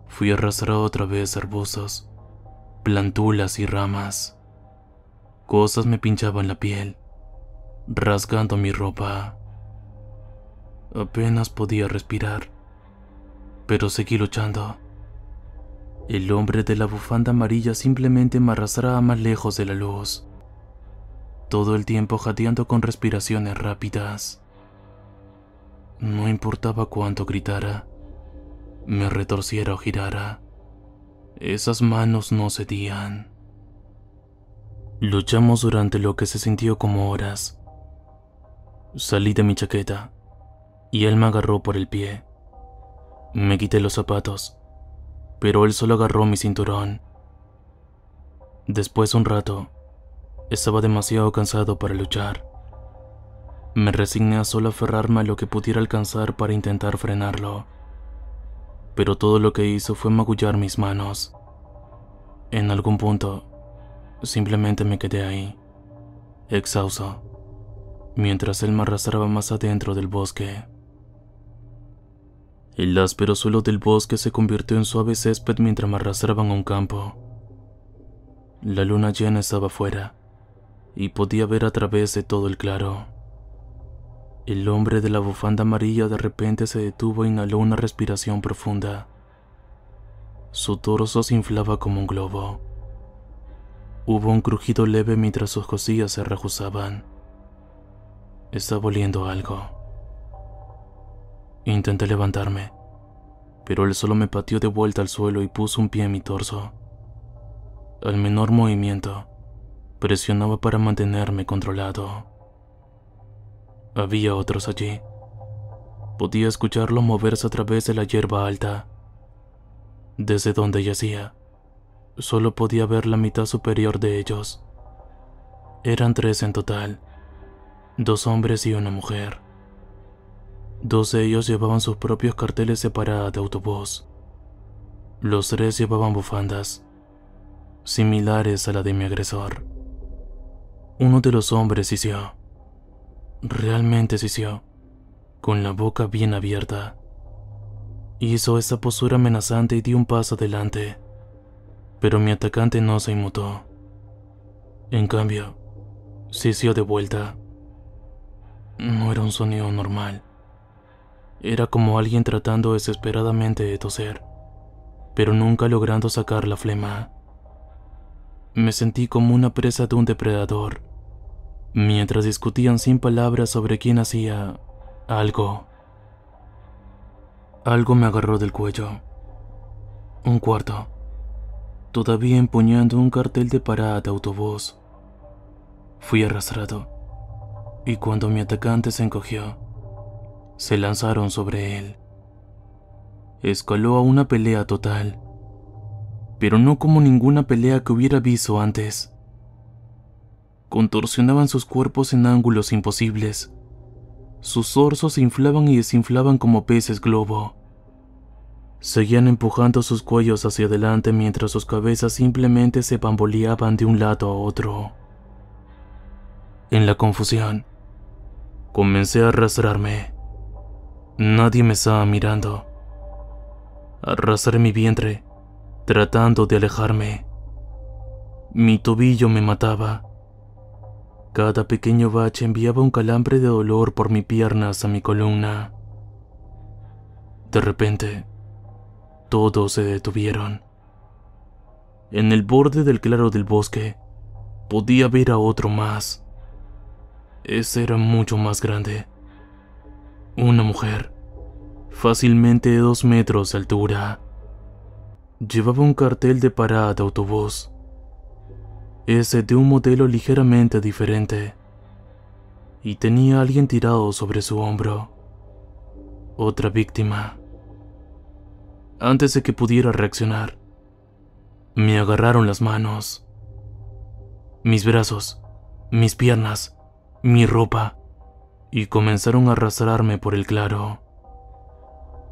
Fui arrastrado otra vez a arbustos, plantulas y ramas. Cosas me pinchaban la piel, rasgando mi ropa. Apenas podía respirar, pero seguí luchando. El hombre de la bufanda amarilla simplemente me arrastraba más lejos de la luz, todo el tiempo jadeando con respiraciones rápidas. No importaba cuánto gritara, me retorciera o girara, esas manos no cedían. Luchamos durante lo que se sintió como horas. Salí de mi chaqueta y él me agarró por el pie. Me quité los zapatos, pero él solo agarró mi cinturón. Después de un rato, estaba demasiado cansado para luchar. Me resigné a solo aferrarme a lo que pudiera alcanzar para intentar frenarlo, pero todo lo que hizo fue magullar mis manos. En algún punto, simplemente me quedé ahí, exhausto, mientras él me arrastraba más adentro del bosque. El áspero suelo del bosque se convirtió en suave césped mientras me arrastraban a un campo. La luna llena estaba afuera, y podía ver a través de todo el claro. El hombre de la bufanda amarilla de repente se detuvo e inhaló una respiración profunda. Su torso se inflaba como un globo. Hubo un crujido leve mientras sus costillas se reajustaban. Estaba oliendo algo. Intenté levantarme, pero él solo me pateó de vuelta al suelo y puso un pie en mi torso. Al menor movimiento, presionaba para mantenerme controlado. Había otros allí. Podía escucharlo moverse a través de la hierba alta. Desde donde yacía, solo podía ver la mitad superior de ellos. Eran 3 en total, 2 hombres y una mujer. 2 de ellos llevaban sus propios carteles de parada de autobús. Los 3 llevaban bufandas, similares a la de mi agresor. Uno de los hombres sisió. Realmente sisió, con la boca bien abierta. Hizo esa postura amenazante y dio un paso adelante, pero mi atacante no se inmutó. En cambio, sisió de vuelta. No era un sonido normal. Era como alguien tratando desesperadamente de toser, pero nunca logrando sacar la flema. Me sentí como una presa de un depredador, mientras discutían sin palabras sobre quién hacía algo. Algo me agarró del cuello. Un cuarto, todavía empuñando un cartel de parada de autobús. Fui arrastrado, y cuando mi atacante se encogió, se lanzaron sobre él. Escaló a una pelea total, pero no como ninguna pelea que hubiera visto antes. Contorsionaban sus cuerpos en ángulos imposibles. Sus torsos se inflaban y desinflaban como peces globo. Seguían empujando sus cuellos hacia adelante mientras sus cabezas simplemente se bamboleaban de un lado a otro. En la confusión, comencé a arrastrarme. Nadie me estaba mirando. Arrastré mi vientre, tratando de alejarme. Mi tobillo me mataba. Cada pequeño bache enviaba un calambre de dolor por mi pierna hasta mi columna. De repente, todos se detuvieron. En el borde del claro del bosque, podía ver a otro más. Ese era mucho más grande. Una mujer, fácilmente de 2 metros de altura. Llevaba un cartel de parada de autobús. Ese de un modelo ligeramente diferente. Y tenía a alguien tirado sobre su hombro. Otra víctima. Antes de que pudiera reaccionar, me agarraron las manos, mis brazos, mis piernas, mi ropa, y comenzaron a arrastrarme por el claro.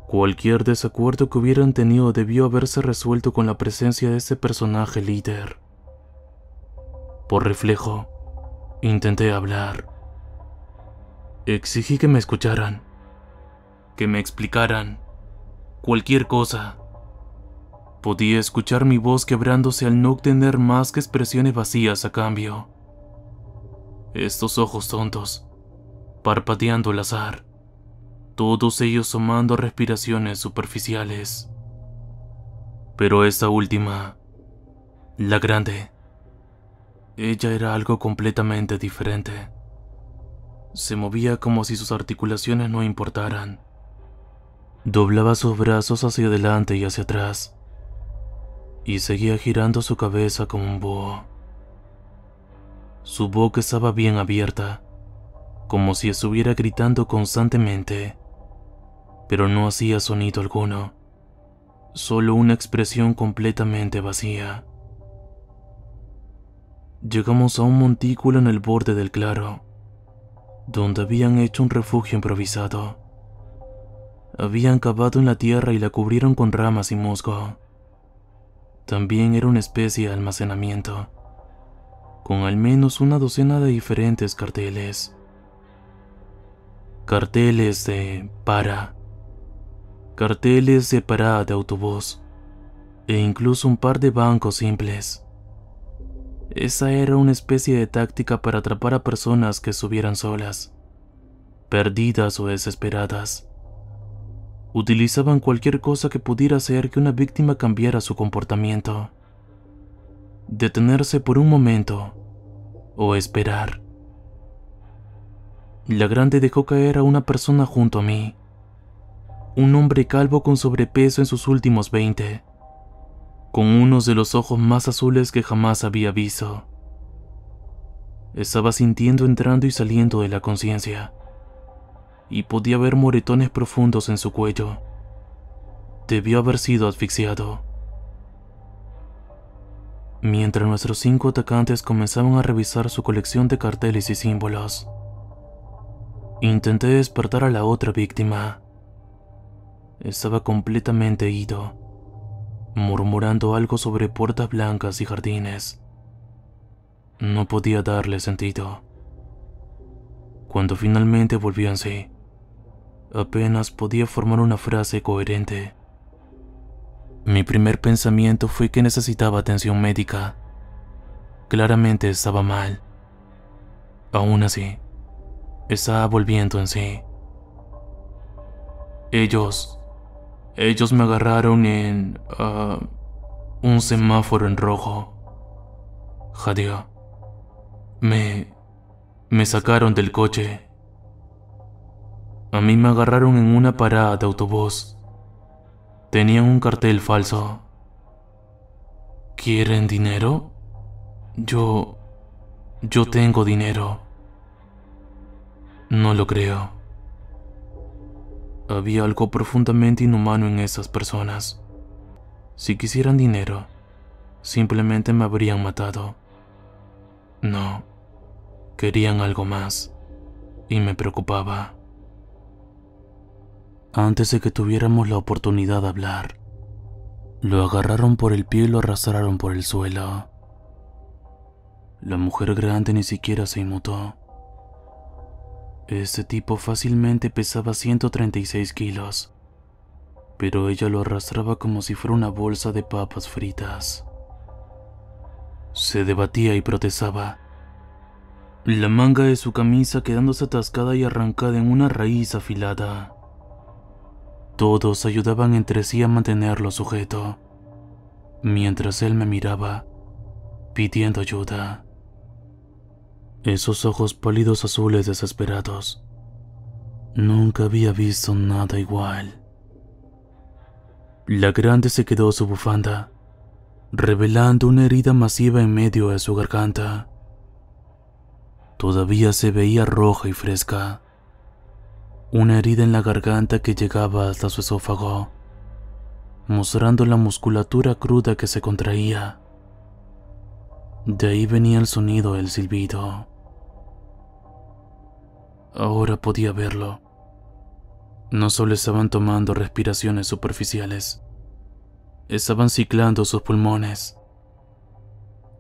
Cualquier desacuerdo que hubieran tenido debió haberse resuelto con la presencia de ese personaje líder. Por reflejo, intenté hablar. Exigí que me escucharan, que me explicaran cualquier cosa. Podía escuchar mi voz quebrándose al no obtener más que expresiones vacías a cambio. Estos ojos tontos, parpadeando al azar, todos ellos tomando respiraciones superficiales. Pero esta última, la grande, ella era algo completamente diferente. Se movía como si sus articulaciones no importaran. Doblaba sus brazos hacia adelante y hacia atrás, y seguía girando su cabeza como un búho. Su boca estaba bien abierta, como si estuviera gritando constantemente, pero no hacía sonido alguno, solo una expresión completamente vacía. Llegamos a un montículo en el borde del claro, donde habían hecho un refugio improvisado. Habían cavado en la tierra y la cubrieron con ramas y musgo. También era una especie de almacenamiento, con al menos una docena de diferentes carteles. Carteles de para, carteles de parada de autobús, e incluso un par de bancos simples. Esa era una especie de táctica para atrapar a personas que estuvieran solas, perdidas o desesperadas. Utilizaban cualquier cosa que pudiera hacer que una víctima cambiara su comportamiento. Detenerse por un momento o esperar. La grande dejó caer a una persona junto a mí. Un hombre calvo con sobrepeso en sus últimos 20, con unos de los ojos más azules que jamás había visto. Estaba sintiendo entrando y saliendo de la conciencia, y podía ver moretones profundos en su cuello. Debió haber sido asfixiado. Mientras nuestros 5 atacantes comenzaban a revisar su colección de carteles y símbolos, intenté despertar a la otra víctima. Estaba completamente ido, murmurando algo sobre puertas blancas y jardines. No podía darle sentido. Cuando finalmente volvió en sí, apenas podía formar una frase coherente. Mi primer pensamiento fue que necesitaba atención médica. Claramente estaba mal. Aún así, estaba volviendo en sí. Ellos me agarraron en un semáforo en rojo. Jadeó. Me sacaron del coche. A mí me agarraron en una parada de autobús. Tenían un cartel falso. ¿Quieren dinero? Yo tengo dinero. No lo creo. Había algo profundamente inhumano en esas personas. Si quisieran dinero, simplemente me habrían matado. No, querían algo más, y me preocupaba. Antes de que tuviéramos la oportunidad de hablar, Lo agarraron por el pie y lo arrastraron por el suelo. La mujer grande ni siquiera se inmutó. Este tipo fácilmente pesaba 136 kilos, pero ella lo arrastraba como si fuera una bolsa de papas fritas. Se debatía y protestaba, la manga de su camisa quedándose atascada y arrancada en una raíz afilada. Todos ayudaban entre sí a mantenerlo sujeto, mientras él me miraba, pidiendo ayuda. Esos ojos pálidos azules desesperados. Nunca había visto nada igual. La grande se quedó su bufanda, revelando una herida masiva en medio de su garganta. Todavía se veía roja y fresca. Una herida en la garganta que llegaba hasta su esófago, mostrando la musculatura cruda que se contraía. De ahí venía el sonido del silbido. Ahora podía verlo. No solo estaban tomando respiraciones superficiales, estaban ciclando sus pulmones.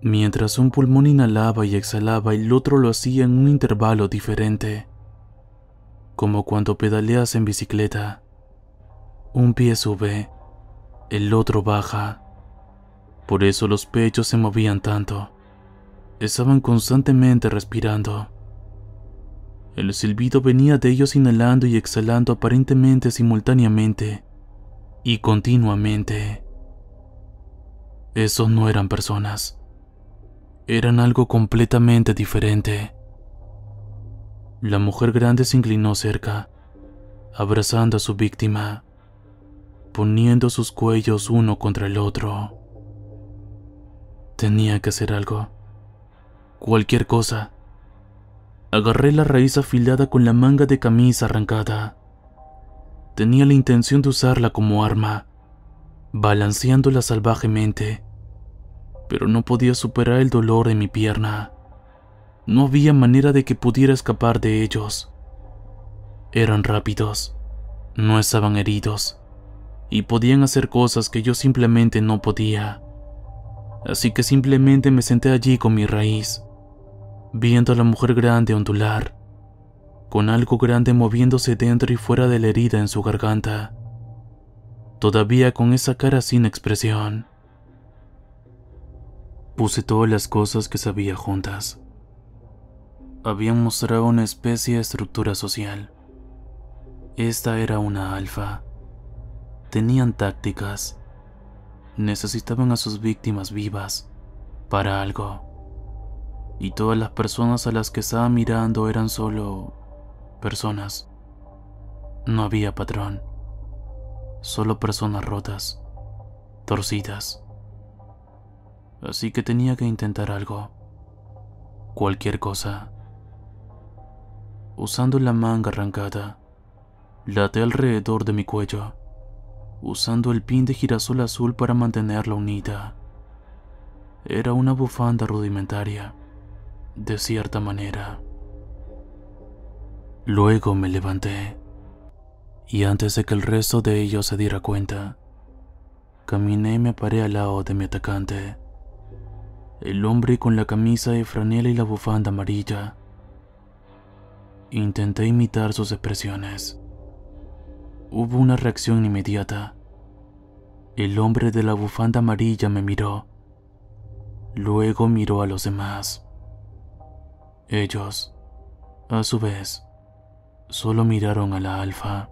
Mientras un pulmón inhalaba y exhalaba, el otro lo hacía en un intervalo diferente, como cuando pedaleas en bicicleta. Un pie sube, el otro baja. Por eso los pechos se movían tanto. Estaban constantemente respirando. El silbido venía de ellos inhalando y exhalando aparentemente simultáneamente y continuamente. Esos no eran personas. Eran algo completamente diferente. La mujer grande se inclinó cerca, abrazando a su víctima, poniendo sus cuellos uno contra el otro. Tenía que hacer algo. Cualquier cosa. Agarré la raíz afilada con la manga de camisa arrancada. Tenía la intención de usarla como arma, balanceándola salvajemente, pero no podía superar el dolor en mi pierna. No había manera de que pudiera escapar de ellos. Eran rápidos, no estaban heridos, y podían hacer cosas que yo simplemente no podía. Así que simplemente me senté allí con mi raíz, viendo a la mujer grande ondular, con algo grande moviéndose dentro y fuera de la herida en su garganta, todavía con esa cara sin expresión. Puse todas las cosas que sabía juntas. Habían mostrado una especie de estructura social. Esta era una alfa. Tenían tácticas. Necesitaban a sus víctimas vivas para algo. Y todas las personas a las que estaba mirando eran solo personas. No había patrón. Solo personas rotas, torcidas. Así que tenía que intentar algo. Cualquier cosa. Usando la manga arrancada, la até alrededor de mi cuello, usando el pin de girasol azul para mantenerla unida. Era una bufanda rudimentaria, de cierta manera. Luego me levanté, y antes de que el resto de ellos se diera cuenta, caminé y me paré al lado de mi atacante, el hombre con la camisa de franela y la bufanda amarilla. Intenté imitar sus expresiones. Hubo una reacción inmediata. El hombre de la bufanda amarilla me miró. Luego miró a los demás. Ellos, a su vez, solo miraron a la alfa.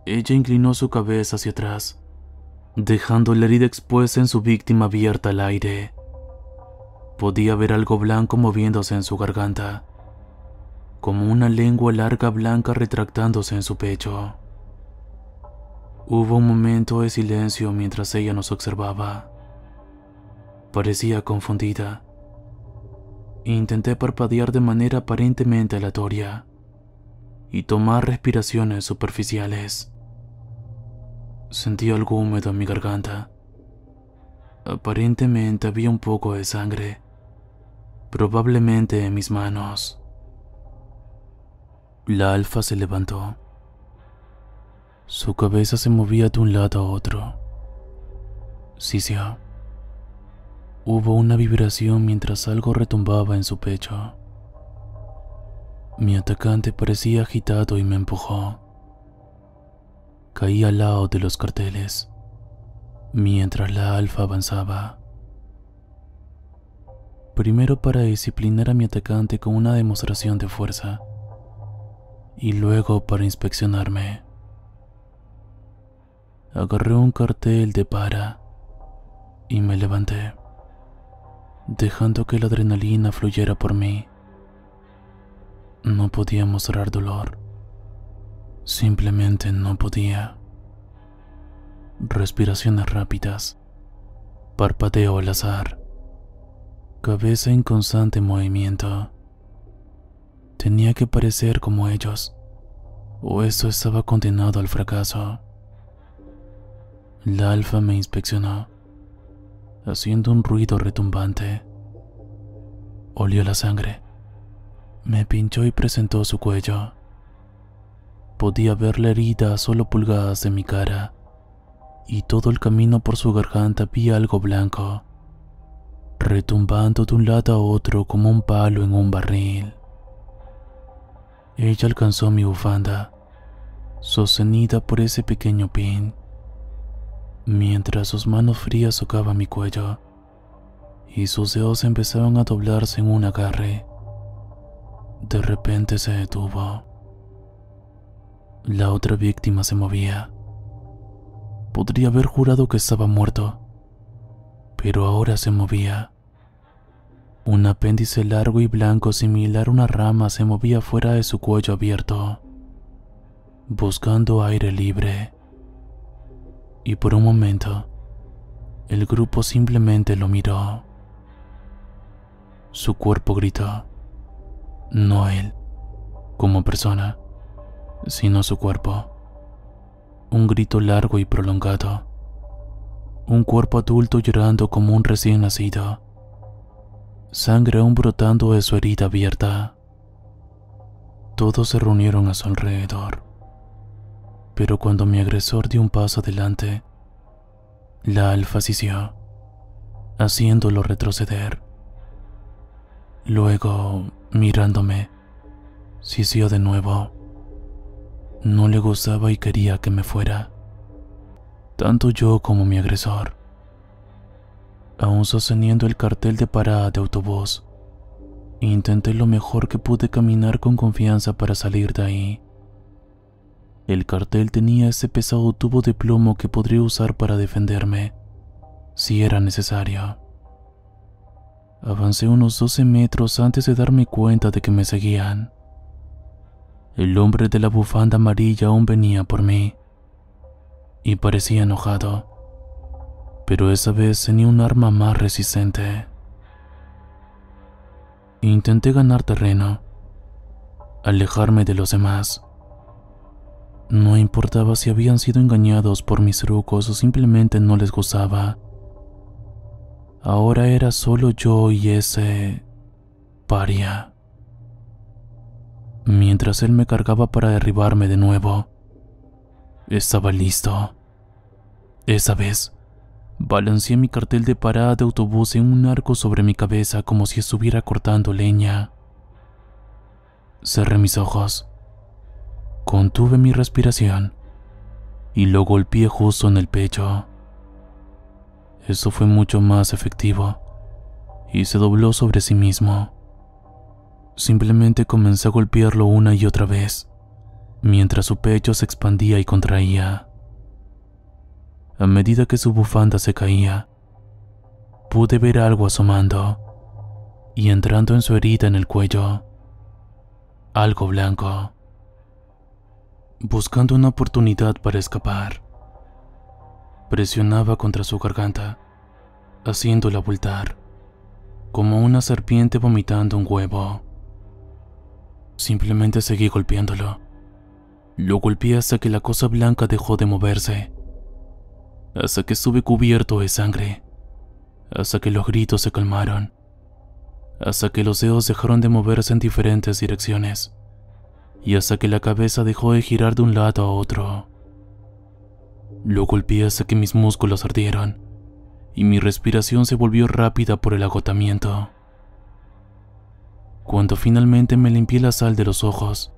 Ella inclinó su cabeza hacia atrás, dejando la herida expuesta en su víctima abierta al aire. Podía ver algo blanco moviéndose en su garganta, como una lengua larga blanca retractándose en su pecho. Hubo un momento de silencio mientras ella nos observaba. Parecía confundida. Intenté parpadear de manera aparentemente aleatoria y tomar respiraciones superficiales. Sentí algo húmedo en mi garganta. Aparentemente había un poco de sangre, probablemente en mis manos. La alfa se levantó. Su cabeza se movía de un lado a otro, Sisió. Hubo una vibración mientras algo retumbaba en su pecho. Mi atacante parecía agitado y me empujó. Caí al lado de los carteles, mientras la alfa avanzaba. Primero para disciplinar a mi atacante con una demostración de fuerza, y luego para inspeccionarme. Agarré un cartel de para y me levanté, dejando que la adrenalina fluyera por mí. No podía mostrar dolor. Simplemente no podía. Respiraciones rápidas, parpadeo al azar, cabeza en constante movimiento. Tenía que parecer como ellos, o eso estaba condenado al fracaso. La alfa me inspeccionó, haciendo un ruido retumbante. Olió la sangre, me pinchó y presentó su cuello. Podía ver la herida a solo pulgadas de mi cara, y todo el camino por su garganta vi algo blanco, retumbando de un lado a otro como un palo en un barril. Ella alcanzó mi bufanda, sostenida por ese pequeño pin, mientras sus manos frías tocaban mi cuello, y sus dedos empezaban a doblarse en un agarre. De repente se detuvo. La otra víctima se movía. Podría haber jurado que estaba muerto, pero ahora se movía. Un apéndice largo y blanco similar a una rama se movía fuera de su cuello abierto, buscando aire libre. Y por un momento, el grupo simplemente lo miró. Su cuerpo gritó, no él, como persona, sino su cuerpo. Un grito largo y prolongado. Un cuerpo adulto llorando como un recién nacido. Sangre aún brotando de su herida abierta. Todos se reunieron a su alrededor. Pero cuando mi agresor dio un paso adelante, la alfa sisió, haciéndolo retroceder. Luego, mirándome, sisió de nuevo. No le gustaba y quería que me fuera, tanto yo como mi agresor. Aún sosteniendo el cartel de parada de autobús, intenté lo mejor que pude caminar con confianza para salir de ahí. El cartel tenía ese pesado tubo de plomo que podría usar para defenderme, si era necesario. Avancé unos 12 metros antes de darme cuenta de que me seguían. El hombre de la bufanda amarilla aún venía por mí, y parecía enojado, pero esa vez tenía un arma más resistente. Intenté ganar terreno, alejarme de los demás. No importaba si habían sido engañados por mis trucos o simplemente no les gustaba. Ahora era solo yo y ese paria. Mientras él me cargaba para derribarme de nuevo, estaba listo. Esa vez, balanceé mi cartel de parada de autobús en un arco sobre mi cabeza como si estuviera cortando leña. Cerré mis ojos, contuve mi respiración y lo golpeé justo en el pecho. Eso fue mucho más efectivo y se dobló sobre sí mismo. Simplemente comencé a golpearlo una y otra vez, mientras su pecho se expandía y contraía. A medida que su bufanda se caía, pude ver algo asomando y entrando en su herida en el cuello. Algo blanco. Buscando una oportunidad para escapar, presionaba contra su garganta, haciéndola voltar, como una serpiente vomitando un huevo. Simplemente seguí golpeándolo. Lo golpeé hasta que la cosa blanca dejó de moverse, hasta que estuve cubierto de sangre, hasta que los gritos se calmaron, hasta que los dedos dejaron de moverse en diferentes direcciones, y hasta que la cabeza dejó de girar de un lado a otro. Lo golpeé hasta que mis músculos ardieron, y mi respiración se volvió rápida por el agotamiento. Cuando finalmente me limpié la sal de los ojos,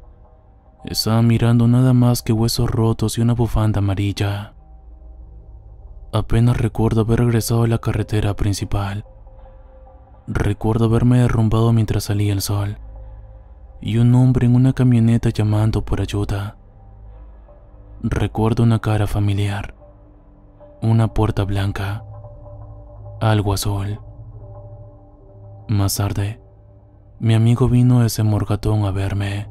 estaba mirando nada más que huesos rotos y una bufanda amarilla. Apenas recuerdo haber regresado a la carretera principal. Recuerdo haberme derrumbado mientras salía el sol, y un hombre en una camioneta llamando por ayuda. Recuerdo una cara familiar, una puerta blanca, algo azul. Más tarde, mi amigo vino a ese morgatón a verme,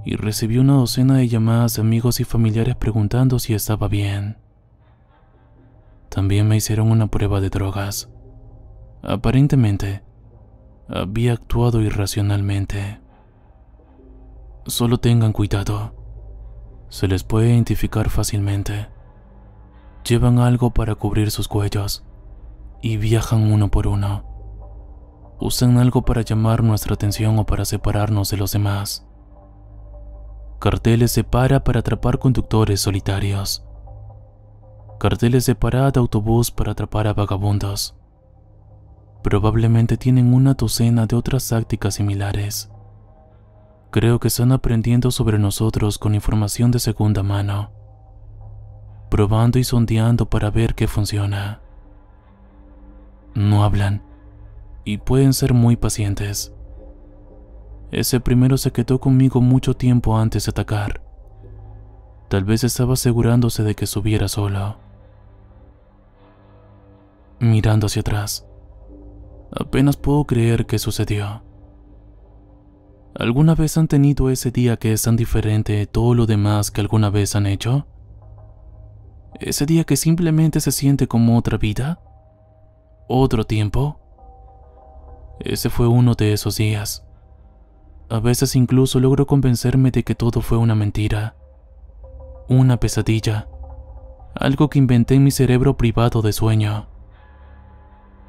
y recibí una docena de llamadas de amigos y familiares preguntando si estaba bien. También me hicieron una prueba de drogas. Aparentemente, había actuado irracionalmente. Solo tengan cuidado. Se les puede identificar fácilmente. Llevan algo para cubrir sus cuellos y viajan uno por uno. Usan algo para llamar nuestra atención o para separarnos de los demás. Carteles de para atrapar conductores solitarios. Carteles de parada de autobús para atrapar a vagabundos. Probablemente tienen una docena de otras tácticas similares. Creo que están aprendiendo sobre nosotros con información de segunda mano, probando y sondeando para ver qué funciona. No hablan y pueden ser muy pacientes. Ese primero se quedó conmigo mucho tiempo antes de atacar. Tal vez estaba asegurándose de que estuviera solo. Mirando hacia atrás, apenas puedo creer que sucedió. ¿Alguna vez han tenido ese día que es tan diferente de todo lo demás que alguna vez han hecho? ¿Ese día que simplemente se siente como otra vida? ¿Otro tiempo? Ese fue uno de esos días. A veces incluso logro convencerme de que todo fue una mentira, una pesadilla, algo que inventé en mi cerebro privado de sueño.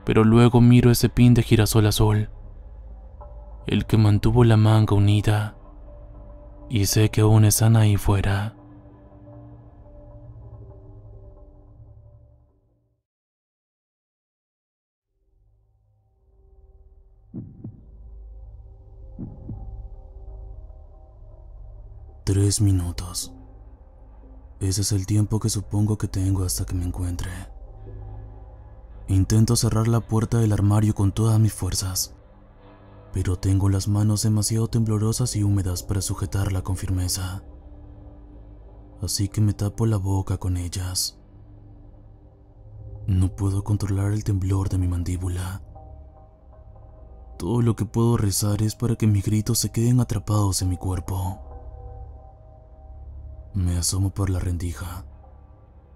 Pero luego miro ese pin de girasol azul, el que mantuvo la manga unida, y sé que aún están ahí fuera. Tres minutos. Ese es el tiempo que supongo que tengo hasta que me encuentre. Intento cerrar la puerta del armario con todas mis fuerzas, pero tengo las manos demasiado temblorosas y húmedas para sujetarla con firmeza. Así que me tapo la boca con ellas. No puedo controlar el temblor de mi mandíbula. Todo lo que puedo rezar es para que mis gritos se queden atrapados en mi cuerpo. Me asomo por la rendija,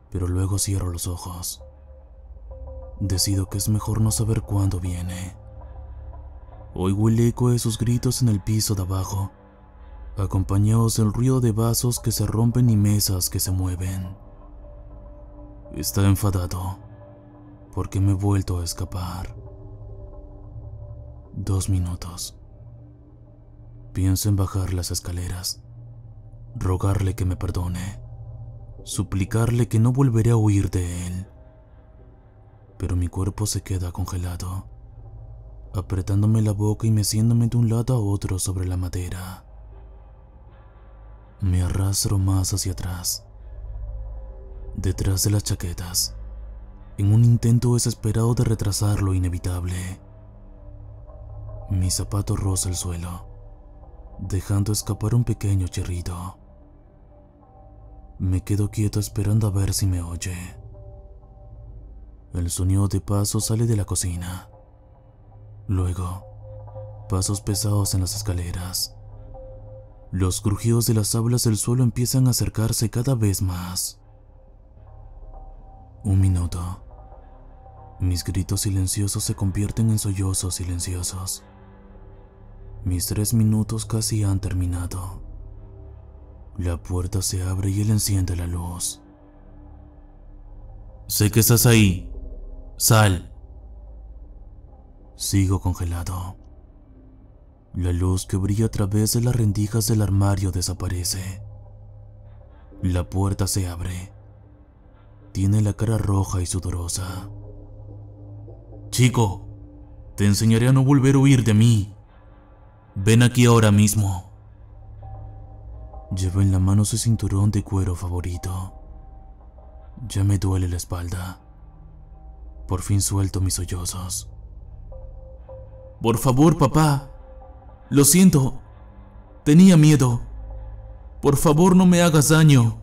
pero luego cierro los ojos. Decido que es mejor no saber cuándo viene. Oigo el eco de sus gritos en el piso de abajo, acompañados del ruido de vasos que se rompen y mesas que se mueven. Está enfadado, porque me he vuelto a escapar. 2 minutos. Pienso en bajar las escaleras, rogarle que me perdone, suplicarle que no volveré a huir de él. Pero mi cuerpo se queda congelado, apretándome la boca y meciéndome de un lado a otro sobre la madera. Me arrastro más hacia atrás, detrás de las chaquetas, en un intento desesperado de retrasar lo inevitable. Mi zapato roza el suelo, dejando escapar un pequeño chirrido. Me quedo quieto esperando a ver si me oye. El sonido de pasos sale de la cocina. Luego, pasos pesados en las escaleras. Los crujidos de las tablas del suelo empiezan a acercarse cada vez más. 1 minuto. Mis gritos silenciosos se convierten en sollozos silenciosos. Mis 3 minutos casi han terminado. La puerta se abre y él enciende la luz. Sé que estás ahí. Sal. Sigo congelado. La luz que brilla a través de las rendijas del armario desaparece. La puerta se abre. Tiene la cara roja y sudorosa. Chico, te enseñaré a no volver a huir de mí. Ven aquí ahora mismo. Llevo en la mano su cinturón de cuero favorito. Ya me duele la espalda. Por fin suelto mis sollozos. Por favor, papá. Lo siento. Tenía miedo. Por favor, no me hagas daño.